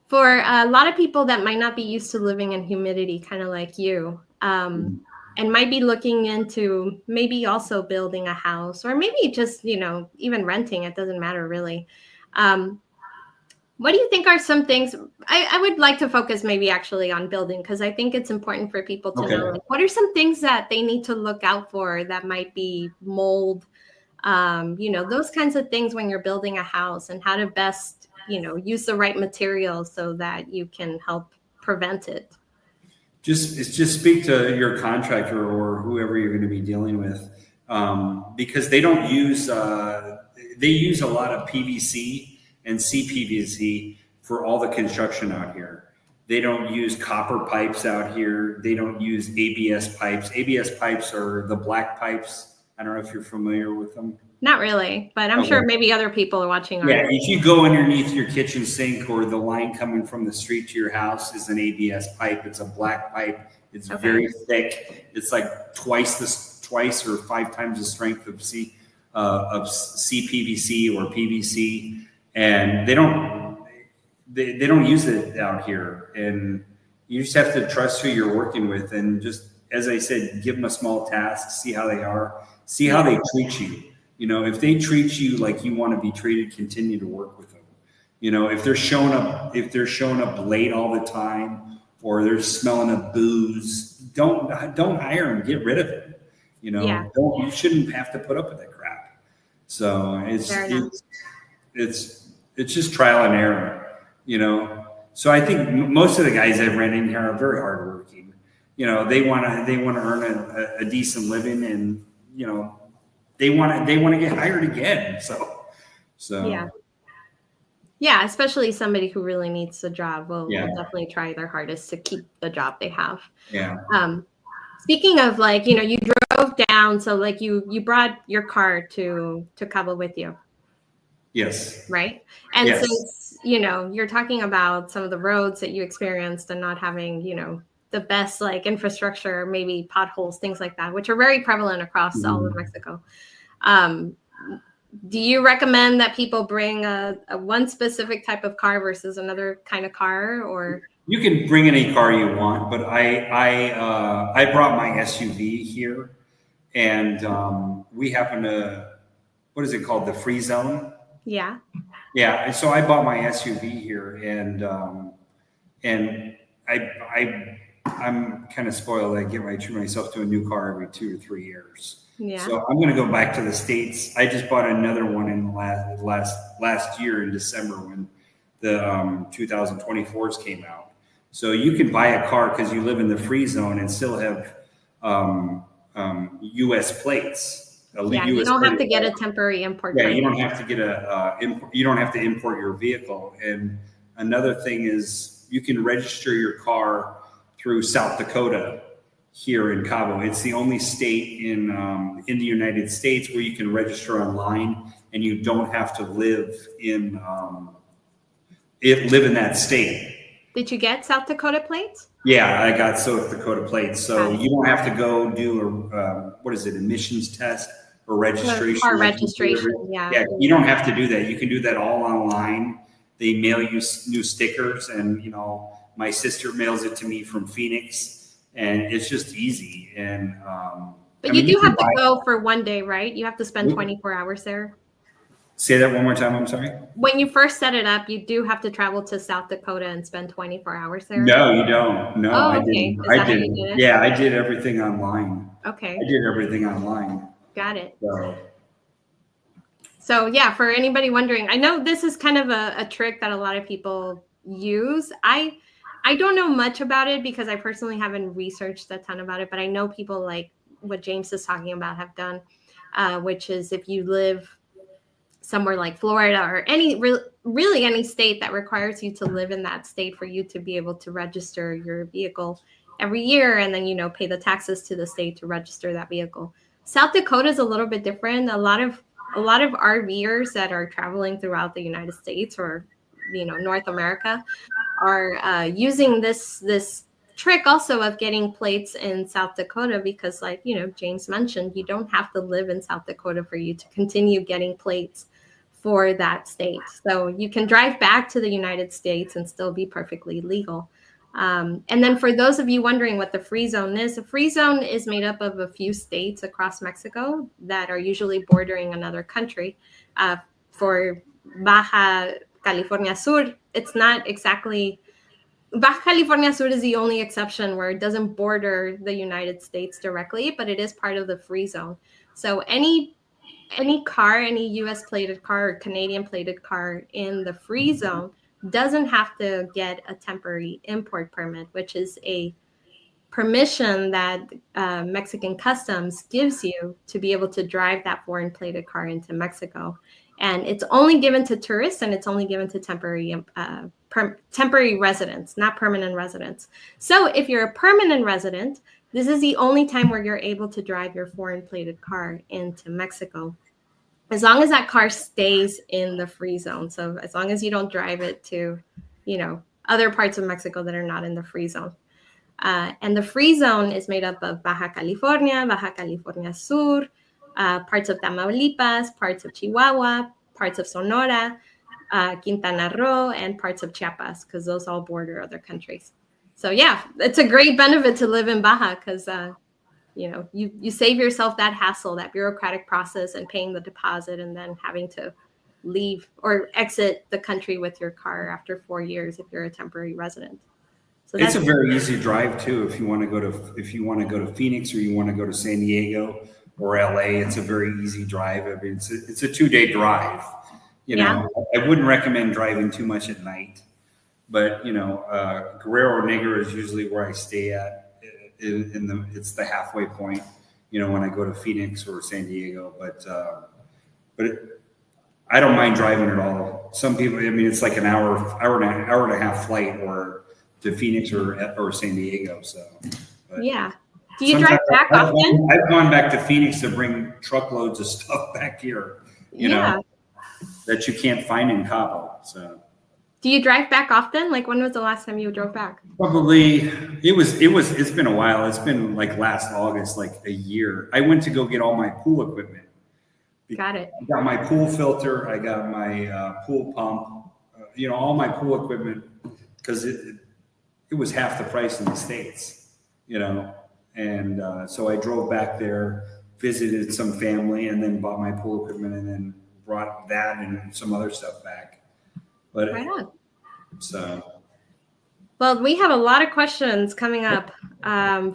For a lot of people that might not be used to living in humidity, kind of like you, and might be looking into maybe also building a house, or maybe just, even renting, it doesn't matter really. What do you think are some things I would like to focus maybe actually on building, because I think it's important for people to know, like, what are some things that they need to look out for that might be mold, those kinds of things when you're building a house, and how to best, use the right materials so that you can help prevent it. Just speak to your contractor or whoever you're going to be dealing with, because they don't use they use a lot of PVC and CPVC for all the construction out here. They don't use copper pipes out here. They don't use ABS pipes. ABS pipes are the black pipes. I don't know if you're familiar with them. Not really, but I'm sure maybe other people are watching. Yeah, if you go underneath your kitchen sink, or the line coming from the street to your house is an ABS pipe. It's a black pipe. It's very thick. It's like twice or 5 times the strength of CPVC or PVC, and they don't use it out here. And you just have to trust who you're working with, and just, as I said, give them a small task, see how they are, see how they treat you. If they treat you like you want to be treated, continue to work with them. If they're showing up late all the time, or they're smelling of booze, don't hire them. Get rid of it. You shouldn't have to put up with that crap. So it's just trial and error. So I think most of the guys I've ran in here are very hardworking. They want to earn a decent living, and they want to get hired again. So yeah, especially somebody who really needs the job will definitely try their hardest to keep the job they have. Yeah. Speaking of, like, you drove down, so like you brought your car to Cabo with you. Yes. Right. And since you're talking about some of the roads that you experienced and not having the best, like, infrastructure, maybe potholes, things like that, which are very prevalent across all of Mexico. Do you recommend that people bring a one specific type of car versus another kind of car, or? You can bring any car you want, but I brought my SUV here, and we happen to, what is it called, the free zone? Yeah. Yeah, and so I bought my SUV here, and I'm kind of spoiled. I treat myself to a new car every 2 or 3 years. Yeah. So I'm going to go back to the States. I just bought another one in last year in December, when the 2024s came out. So you can buy a car because you live in the free zone and still have U.S. plates. You don't have to get a temporary import. Yeah, you don't have to get you don't have to import your vehicle. And another thing is, you can register your car through South Dakota here in Cabo. It's the only state in the United States where you can register online, and you don't have to live in that state. Did you get South Dakota plates? Yeah, I got South Dakota plates. So you don't have to go do emissions test or registration. Or registration, yeah. Yeah, you don't have to do that. You can do that all online. They mail you new stickers, and my sister mails it to me from Phoenix, and it's just easy. And but you do have to go for one day, right? You have to spend 24 hours there. Say that one more time. I'm sorry. When you first set it up, you do have to travel to South Dakota and spend 24 hours there. No, you don't. No, I didn't. I did. Yeah, I did everything online. Okay. I did everything online. Got it. So yeah, for anybody wondering, I know this is kind of a trick that a lot of people use. I don't know much about it because I personally haven't researched a ton about it, but I know people like what James is talking about have done, which is, if you live somewhere like Florida or really any state that requires you to live in that state for you to be able to register your vehicle every year, and then pay the taxes to the state to register that vehicle. South Dakota is a little bit different. A lot of RVers that are traveling throughout the United States or North America are using this trick also of getting plates in South Dakota, because, like James mentioned, you don't have to live in South Dakota for you to continue getting plates for that state. So you can drive back to the United States and still be perfectly legal. And then for those of you wondering what the free zone is, a free zone is made up of a few states across Mexico that are usually bordering another country. For Baja California Sur, it's not exactly. Baja California Sur is the only exception where it doesn't border the United States directly, but it is part of the free zone. So any car, any US plated car or Canadian plated car in the free zone doesn't have to get a temporary import permit, which is a permission that Mexican customs gives you to be able to drive that foreign plated car into Mexico. And it's only given to tourists, and it's only given to temporary residents, not permanent residents. So if you're a permanent resident, this is the only time where you're able to drive your foreign plated car into Mexico, as long as that car stays in the free zone. So as long as you don't drive it to, other parts of Mexico that are not in the free zone. And the free zone is made up of Baja California Sur, parts of Tamaulipas, parts of Chihuahua, parts of Sonora, Quintana Roo, and parts of Chiapas, because those all border other countries. So yeah, it's a great benefit to live in Baja, because you save yourself that hassle, that bureaucratic process, and paying the deposit, and then having to leave or exit the country with your car after 4 years if you're a temporary resident. So it's a very easy drive too. If you want to go to Phoenix, or you want to go to San Diego or LA, it's a very easy drive. I mean, it's a 2-day drive. I wouldn't recommend driving too much at night, but Guerrero Negro is usually where I stay at. It's the halfway point. When I go to Phoenix or San Diego, but I don't mind driving at all. Some people, it's like an hour and a half flight, or to Phoenix or San Diego. So, yeah. Do you drive back often? I've gone back to Phoenix to bring truckloads of stuff back here, that you can't find in Cabo. So, do you drive back often? Like, when was the last time you drove back? Probably it's been a while. It's been like last August, like a year. I went to go get all my pool equipment. Got it. I got my pool filter. I got my pool pump. All my pool equipment, because it was half the price in the States, and so I drove back there, visited some family, and then bought my pool equipment, and then brought that and some other stuff back. But right on. So, well, we have a lot of questions coming up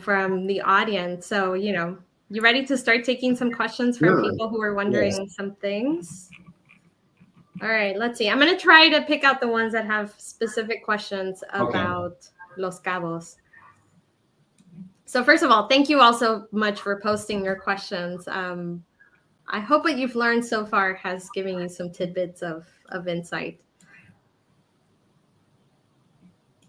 from the audience. So, you ready to start taking some questions from people who are wondering some things? All right, let's see. I'm going to try to pick out the ones that have specific questions about Los Cabos. So first of all, thank you all so much for posting your questions. I hope what you've learned so far has given you some tidbits of insight.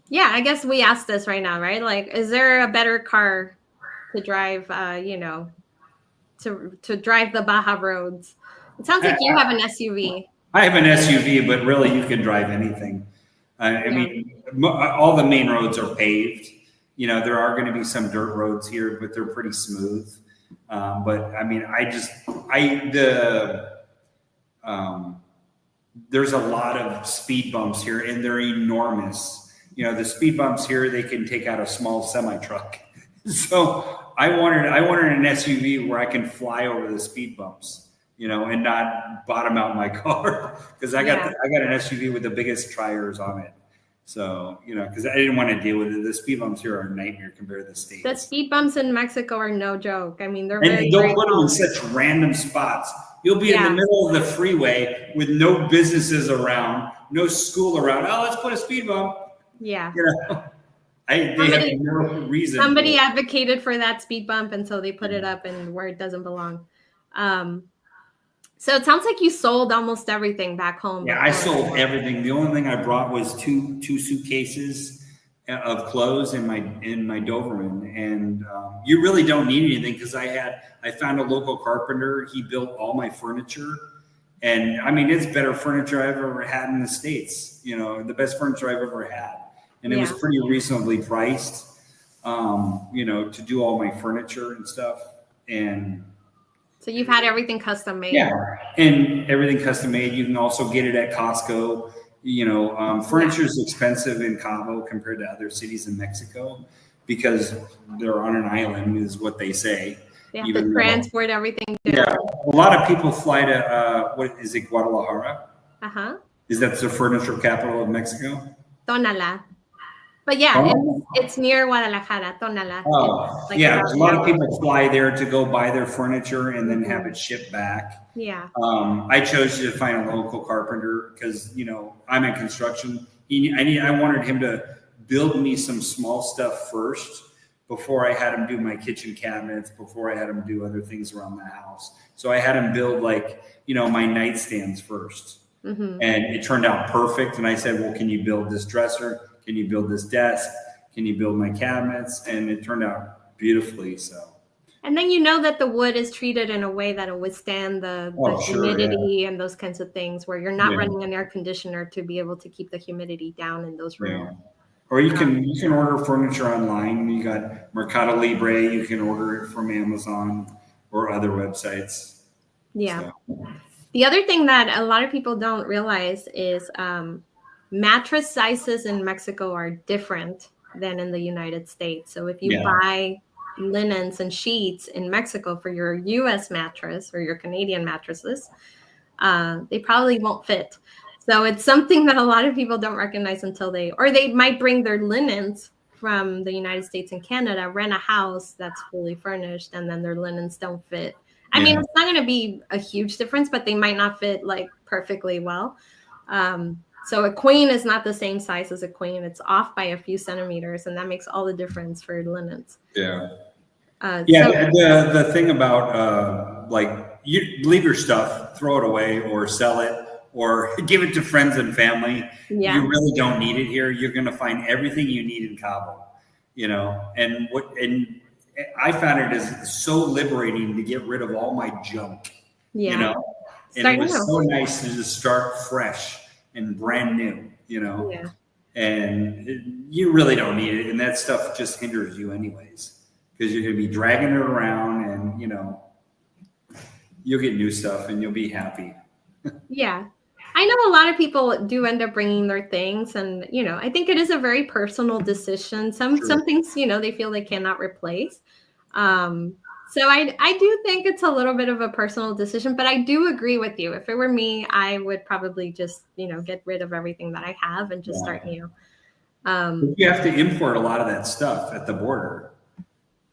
Yeah, I guess we asked this right now, right? Like, is there a better car to drive, to drive the Baja roads? It sounds like you have an SUV. I have an SUV, but really you can drive anything. I mean, all the main roads are paved. There are going to be some dirt roads here, but they're pretty smooth. But I mean, there's a lot of speed bumps here, and they're enormous. The speed bumps here, they can take out a small semi truck. So I wanted an SUV where I can fly over the speed bumps, and not bottom out my car, because I got an SUV with the biggest tires on it. So, because I didn't want to deal with it. The speed bumps here are a nightmare compared to the States. The speed bumps in Mexico are no joke. I mean, they're and they'll put them in such random spots. You'll be in the middle of the freeway with no businesses around, no school around. Oh, let's put a speed bump. Yeah. They have no reason. Somebody advocated for that speed bump, and so they put it up and where it doesn't belong. So it sounds like you sold almost everything back home. Yeah, I sold everything. The only thing I brought was two suitcases of clothes in my Doberman, and you really don't need anything, because I found a local carpenter. He built all my furniture, and I mean, it's better furniture I've ever had in the States. The best furniture I've ever had, and it was pretty reasonably priced. To do all my furniture and stuff, and. So you've had everything custom made. Yeah, and everything custom made. You can also get it at Costco. Furniture is expensive in Cabo compared to other cities in Mexico, because they're on an island, is what they say. They have to transport everything. Yeah, a lot of people fly to what is it, Guadalajara? Uh-huh. Is that the furniture capital of Mexico? Tonala. But yeah, Oh, it's near Guadalajara, Tonala. oh, It's like yeah. about There's a an lot of hour. people fly there to go buy their furniture and then have Mhm. it shipped back. Yeah. I chose to find a local carpenter because I'm in construction. I wanted him to build me some small stuff first before I had him do my kitchen cabinets, before I had him do other things around the house. So I had him build my nightstands first, Hmm. and it turned out perfect. And I said, "Well, can you build this dresser? Can you build this desk? Can you build my cabinets?" And it turned out beautifully. So. And then you know that the wood is treated in a way that'll withstand the Oh, sure, yeah, humidity and those kinds of things, where you're not yeah, running an air conditioner to be able to keep the humidity down in those rooms. yeah. Or you Um, can order furniture online. You got Mercado Libre. You can order it from Amazon or other websites. yeah. So The other thing that a lot of people don't realize is mattress sizes in Mexico are different than in the United States. So if you yeah, buy linens and sheets in Mexico for your US mattress or your Canadian mattresses, they probably won't fit. So it's something that a lot of people don't recognize until they might bring their linens from the United States and Canada, rent a house that's fully furnished, and then their linens don't fit. I mean, yeah, it's not going to be a huge difference, but they might not fit like perfectly well. So a queen is not the same size as a queen. It's off by a few centimeters, and that makes all the difference for linens. yeah. Yeah, So the thing about you leave your stuff, throw it away, or sell it, or give it to friends and family. yeah, You really don't need it here. You're going to find everything you need in Cabo, and I found it as so liberating to get rid of all my junk, you yeah. know, and it Start was new. so nice to just start fresh and brand new. Yeah. And you really don't need it, and that stuff just hinders you anyways because you're going to be dragging it around, and you'll get new stuff and you'll be happy. Yeah. I know a lot of people do end up bringing their things, and I think it is a very personal decision. Some Sure. things, they feel they cannot replace. Um, so I do think it's a little bit of a personal decision, but I do agree with you. If it were me, I would probably just, get rid of everything that I have and just start Yeah. new. But you have to import a lot of that stuff at the border,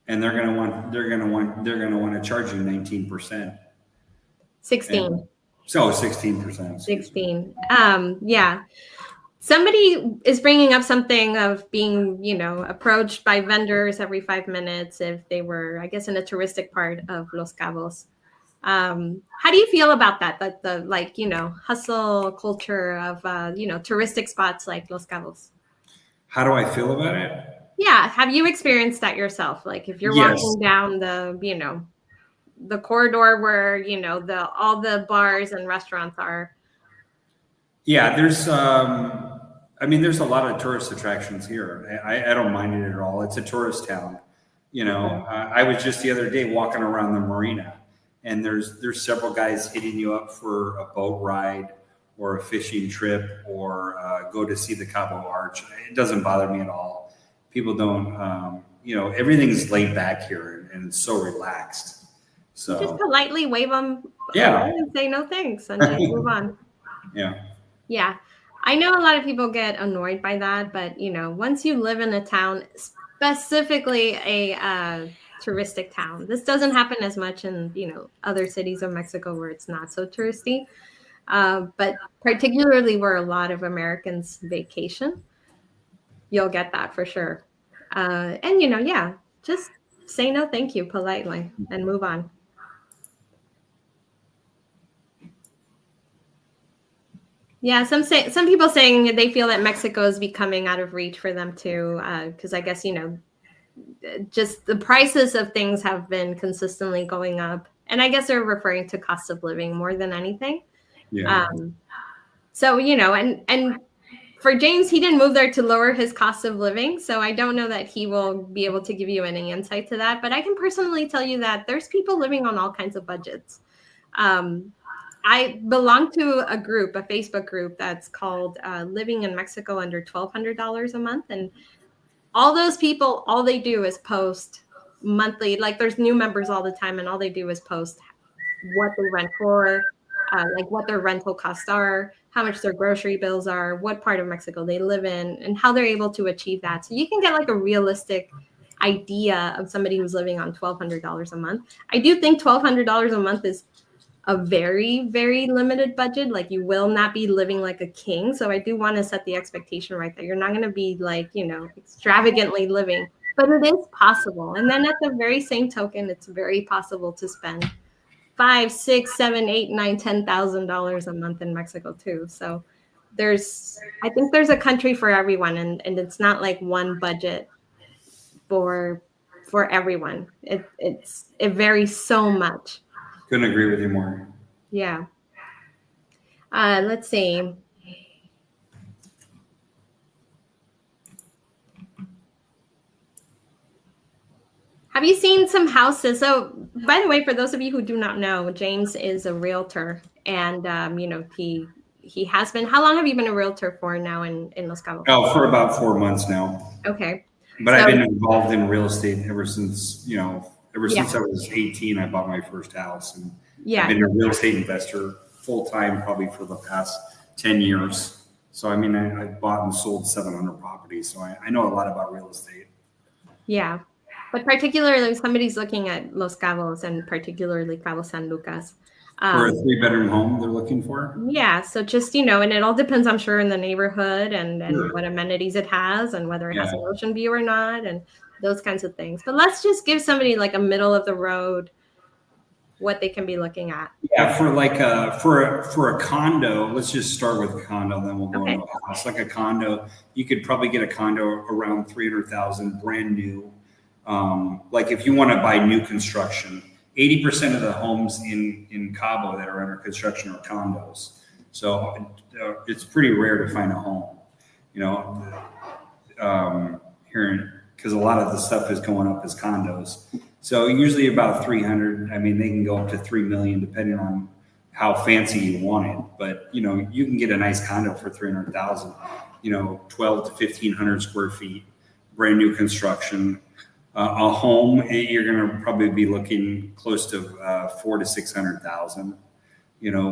and they're going to want to charge you 19%. 16. And so 16%. 16. Yeah. Somebody is bringing up something of being, approached by vendors every 5 minutes if they were, I guess, in a touristic part of Los Cabos. How do you feel about that? That the hustle culture of touristic spots like Los Cabos? How do I feel about it? Yeah, have you experienced that yourself? Like if you're Yes. walking down the corridor where the all the bars and restaurants are. Yeah, there's a lot of tourist attractions here. I don't mind it at all. It's a tourist town. Mhm. I was just the other day walking around the marina, and there's several guys hitting you up for a boat ride or a fishing trip or go to see the Cabo Arch. It doesn't bother me at all. People don't, everything's laid back here and it's so relaxed. You just So politely wave them away yeah, and say no thanks and just move on. yeah, Yeah. I know a lot of people get annoyed by that, but once you live in a town, specifically a touristic town, this doesn't happen as much in, other cities of Mexico where it's not so touristy. But particularly where a lot of Americans vacation, you'll get that for sure. And yeah, just say no thank you politely and move on. Yeah, some people saying they feel that Mexico is becoming out of reach for them too, because I guess just the prices of things have been consistently going up, and I guess they're referring to cost of living more than anything. yeah. Um, so and for James, he didn't move there to lower his cost of living, so I don't know that he will be able to give you any insight to that. But I can personally tell you that there's people living on all kinds of budgets. I belong to a group, a Facebook group that's called Living in Mexico Under $1,200 a month. And all those people, all they do is post monthly, like there's new members all the time, and all they do is post what they rent for, like what their rental costs are, how much their grocery bills are, what part of Mexico they live in, and how they're able to achieve that. So you can get like a realistic idea of somebody who's living on $1,200 a month. I do think $1,200 a month is a very, very limited budget. Like you will not be living like a king. So I do want to set the expectation right there. You're not going to be like, extravagantly living, but it is possible. And then at the very same token, it's very possible to spend $5, $6, $7, $8, $9, $10,000 a month in Mexico too. So I think there's a country for everyone, and it's not like one budget for everyone. It varies so much. Couldn't agree with you more. Yeah. Let's see. Have you seen some houses? So, by the way, for those of you who do not know, James is a realtor, and he has been. How long have you been a realtor for now in Los Cabos? Oh, for about 4 months now. Okay. But I've been involved in real estate ever since I was 18. I bought my first house, and I've been a real estate investor full time probably for the past 10 years. So I mean, I bought and sold 700 properties, so I know a lot about real estate. Yeah. But particularly if somebody's looking at Los Cabos and particularly Cabo San Lucas. For a 3-bedroom home they're looking for? Yeah. So just, and it all depends, I'm sure, in the neighborhood and what amenities it has and whether it has an ocean view or not and those kinds of things. But let's just give somebody like a middle of the road what they can be looking at. Yeah, for like for a condo, let's just start with a condo, then we'll go into a house. Like a condo, you could probably get a condo around 300,000 brand new. Like if you want to buy new construction, 80% of the homes in Cabo that are under construction are condos. So it's pretty rare to find a home, here, because a lot of the stuff is going up as condos. So usually about 300. I mean, they can go up to 3 million depending on how fancy you want it. But you can get a nice condo for 300,000. 12 to 1,500 square feet, brand new construction. A home, you're going to probably be looking close to 400,000 to 600,000.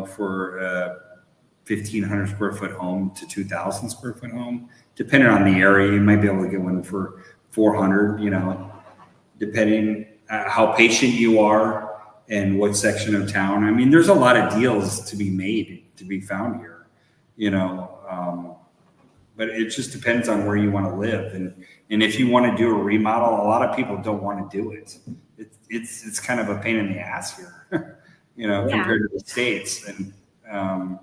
For 1,500 square foot home to 2,000 square foot home, depending on the area. You might be able to get one for 400. Depending how patient you are and what section of town. I mean, there's a lot of deals to be found here. But it just depends on where you want to live, and if you want to do a remodel, a lot of people don't want to do it. It's kind of a pain in the ass here, compared to the States. And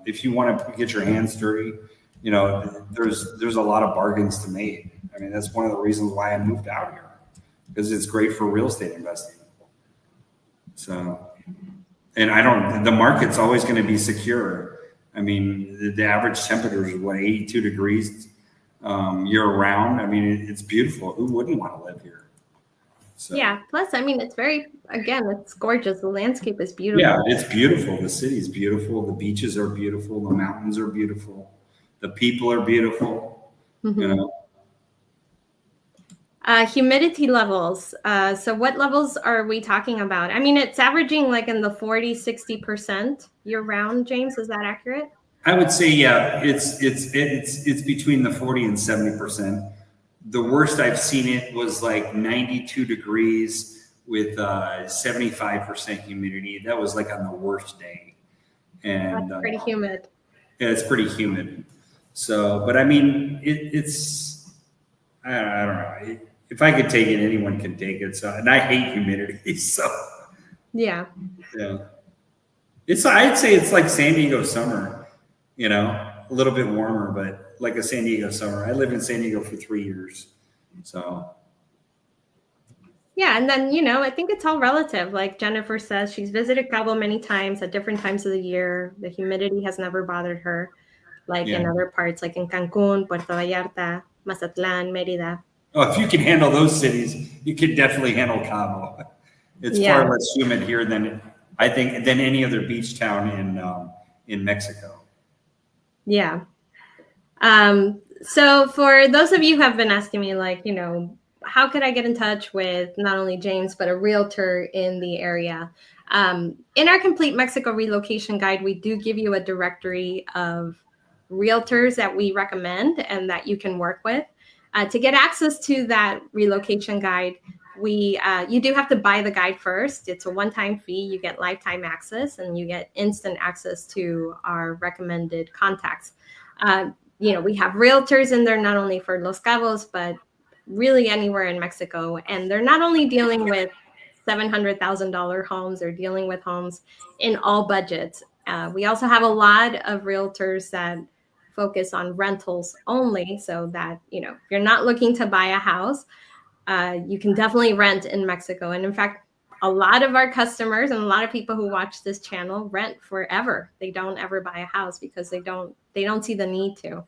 if you want to get your hands dirty, there's a lot of bargains to make. I mean, that's one of the reasons why I moved out here, because it's great for real estate investing. So, and the market's always going to be secure. I mean, the average temperature is 82 degrees year round. I mean, it's beautiful. Who wouldn't want to live here? So, yeah. Plus, I mean, it's gorgeous. The landscape is beautiful. Yeah, it's beautiful. The city's beautiful. The beaches are beautiful. The mountains are beautiful. The people are beautiful. Mm-hmm. Humidity levels. So what levels are we talking about? I mean, it's averaging like in the 40, 60% year round, James. Is that accurate? I would say, yeah, it's between the 40 and 70%. The worst I've seen it was like 92 degrees with 75% humidity. That was like on the worst day. And that's pretty humid. Yeah, it's pretty humid. So, but I mean, I don't know. If I could take it, anyone can take it. So, and I hate humidity. So, yeah. I'd say it's like San Diego summer. A little bit warmer, but like a San Diego summer. I lived in San Diego for 3 years. So. Yeah. And then, I think it's all relative. Like Jennifer says, she's visited Cabo many times at different times of the year. The humidity has never bothered her. Like in other parts, like in Cancun, Puerto Vallarta, Mazatlan, Mérida. Oh, if you can handle those cities, you can definitely handle Cabo. It's far less humid here than any other beach town in Mexico. Yeah. So for those of you who have been asking me, like, how could I get in touch with not only James, but a realtor in the area? In our complete Mexico relocation guide, we do give you a directory of realtors that we recommend and that you can work with. To get access to that relocation guide, you do have to buy the guide first. It's a one-time fee. You get lifetime access, and you get instant access to our recommended contacts. We have realtors in there not only for Los Cabos, but really anywhere in Mexico. And they're not only dealing with $700,000 homes, they're dealing with homes in all budgets. We also have a lot of realtors that focus on rentals only, so that, if you're not looking to buy a house, you can definitely rent in Mexico. And in fact, a lot of our customers and a lot of people who watch this channel rent forever. They don't ever buy a house because they don't see the need to.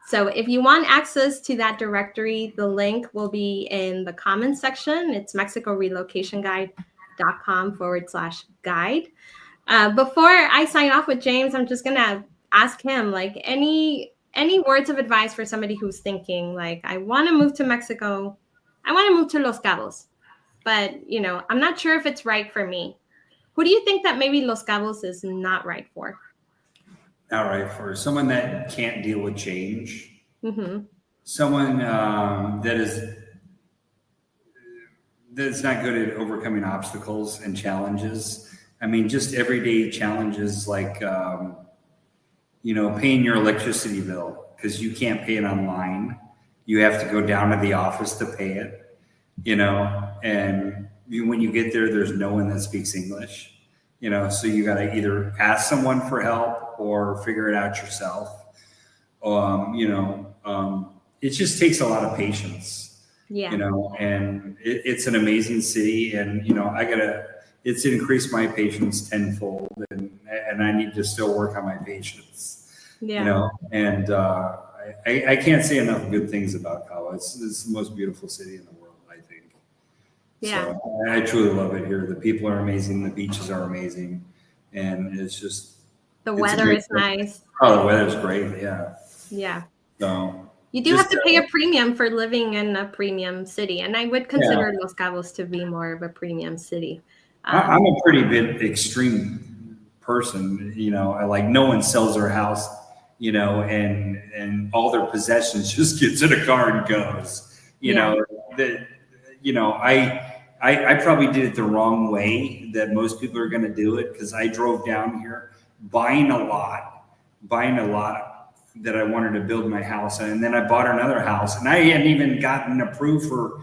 So if you want access to that directory, the link will be in the comments section. It's mexicorelocationguide.com/guide. Before I sign off with James, I'm just gonna ask him, like, any words of advice for somebody who's thinking, like, I want to move to Mexico, I want to move to Los Cabos, but I'm not sure if it's right for me. Who do you think that maybe Los Cabos is not right for? Not right for someone that can't deal with change. Mm-hmm. Someone that's not good at overcoming obstacles and challenges. I mean, just everyday challenges like, paying your electricity bill because you can't pay it online. You have to go down to the office to pay it, and when you get there, there's no one that speaks English, so you got to either ask someone for help or figure it out yourself. It just takes a lot of patience, and it's an amazing city, and, it's increased my patience tenfold, and I need to still work on my patience, and I can't say enough good things about Cabo. It's the most beautiful city in the world, I think. Yeah. So I truly love it here. The people are amazing. The beaches are amazing. And it's just... The weather is nice. Oh, the weather's great. Yeah. Yeah. So... You do have to pay a premium for living in a premium city. And I would consider Los Cabos to be more of a premium city. I'm a pretty bit extreme person. I like, no one sells their house, and all their possessions just gets in a car and goes. I probably did it the wrong way that most people are going to do it, because I drove down here buying a lot that I wanted to build my house, and then I bought another house, and I hadn't even gotten approved for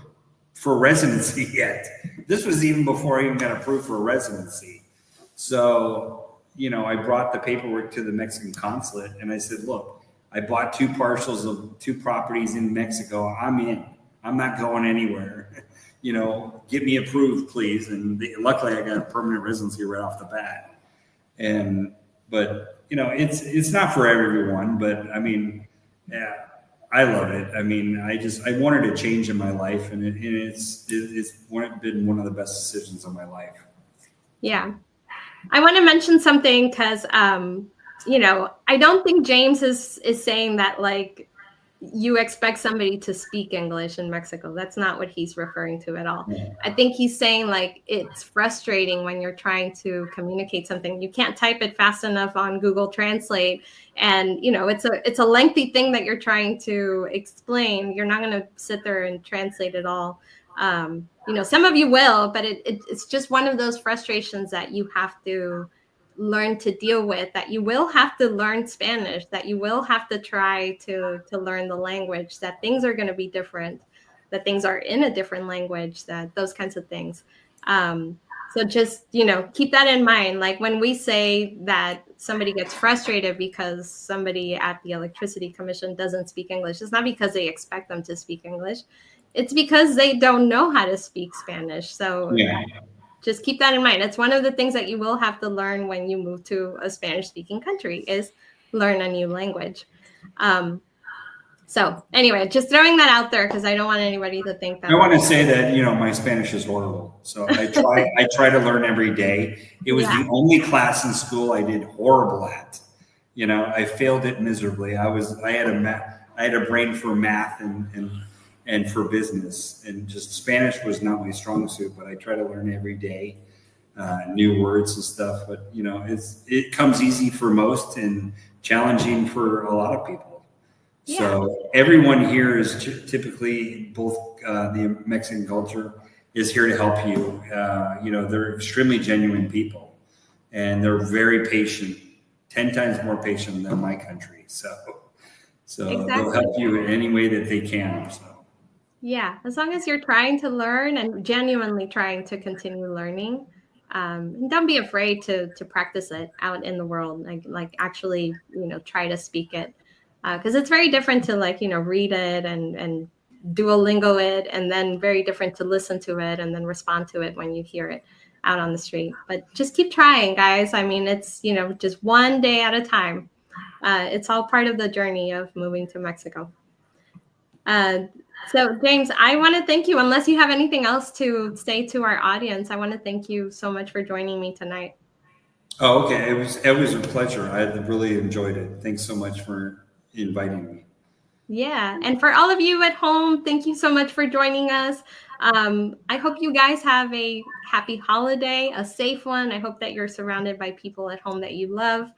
residency yet. This was even before I even got approved for a residency. So, I brought the paperwork to the Mexican consulate, and I said, look, I bought 2 parcels of 2 properties in Mexico. I'm in. I'm not going anywhere. Get me approved, please. And luckily I got a permanent residency right off the bat. But it's not for everyone, but I mean, yeah, I love it. I mean, I wanted a change in my life, and it's been one of the best decisions of my life. Yeah. I want to mention something because, I don't think James is saying that, like, you expect somebody to speak English in Mexico. That's not what he's referring to at all. Yeah. I think he's saying, like, it's frustrating when you're trying to communicate something. You can't type it fast enough on Google Translate. And, it's a lengthy thing that you're trying to explain. You're not going to sit there and translate it all. Some of you will, but it's just one of those frustrations that you have to learn to deal with, that you will have to learn Spanish, that you will have to try to learn the language, that things are going to be different, that things are in a different language, that those kinds of things. So just, keep that in mind. Like, when we say that somebody gets frustrated because somebody at the Electricity Commission doesn't speak English, it's not because they expect them to speak English. It's because they don't know how to speak Spanish. So just keep that in mind. It's one of the things that you will have to learn when you move to a Spanish-speaking country, is learn a new language. So anyway, just throwing that out there, because I don't want anybody to think that. I want to say that, my Spanish is horrible. So I try to learn every day. It was the only class in school I did horrible at. I failed it miserably. I had a brain for math and for business, and just Spanish was not my strong suit, but I try to learn every day. new words and stuff. But it comes easy for most and challenging for a lot of people. Yeah. So everyone here is typically both the Mexican culture is here to help you. They're extremely genuine people, and they're very patient, 10 times more patient than my country. So Exactly. they'll help you in any way that they can. So. Yeah, as long as you're trying to learn and genuinely trying to continue learning, and don't be afraid to practice it out in the world, like actually try to speak it, because it's very different to read it and Duolingo it, and then very different to listen to it and then respond to it when you hear it out on the street. But just keep trying, guys. I mean, it's just one day at a time. It's all part of the journey of moving to Mexico. So James, I want to thank you. Unless you have anything else to say to our audience, I want to thank you so much for joining me tonight. Oh, okay. It was a pleasure. I really enjoyed it. Thanks so much for inviting me. Yeah. And for all of you at home, thank you so much for joining us. I hope you guys have a happy holiday, a safe one. I hope that you're surrounded by people at home that you love,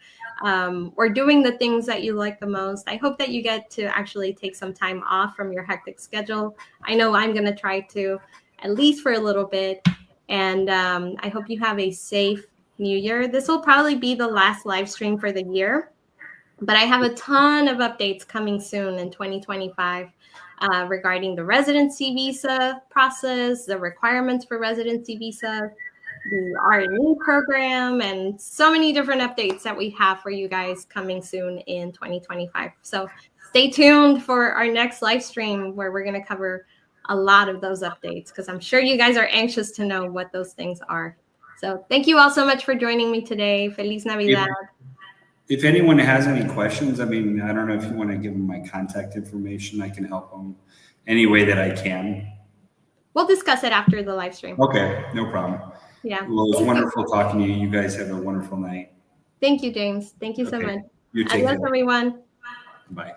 or doing the things that you like the most. I hope that you get to actually take some time off from your hectic schedule. I know I'm going to try to, at least for a little bit. And I hope you have a safe New Year. This will probably be the last live stream for the year. But I have a ton of updates coming soon in 2025 regarding the residency visa process, the requirements for residency visa, the R&E program, and so many different updates that we have for you guys coming soon in 2025. So stay tuned for our next live stream where we're going to cover a lot of those updates, because I'm sure you guys are anxious to know what those things are. So thank you all so much for joining me today. Feliz Navidad. If anyone has any questions, I mean, I don't know if you want to give them my contact information. I can help them any way that I can. We'll discuss it after the live stream. Okay, no problem. Yeah. Well, it was wonderful talking to you. You guys have a wonderful night. Thank you, James. Thank you so much. You take care. Adios, everyone. Bye.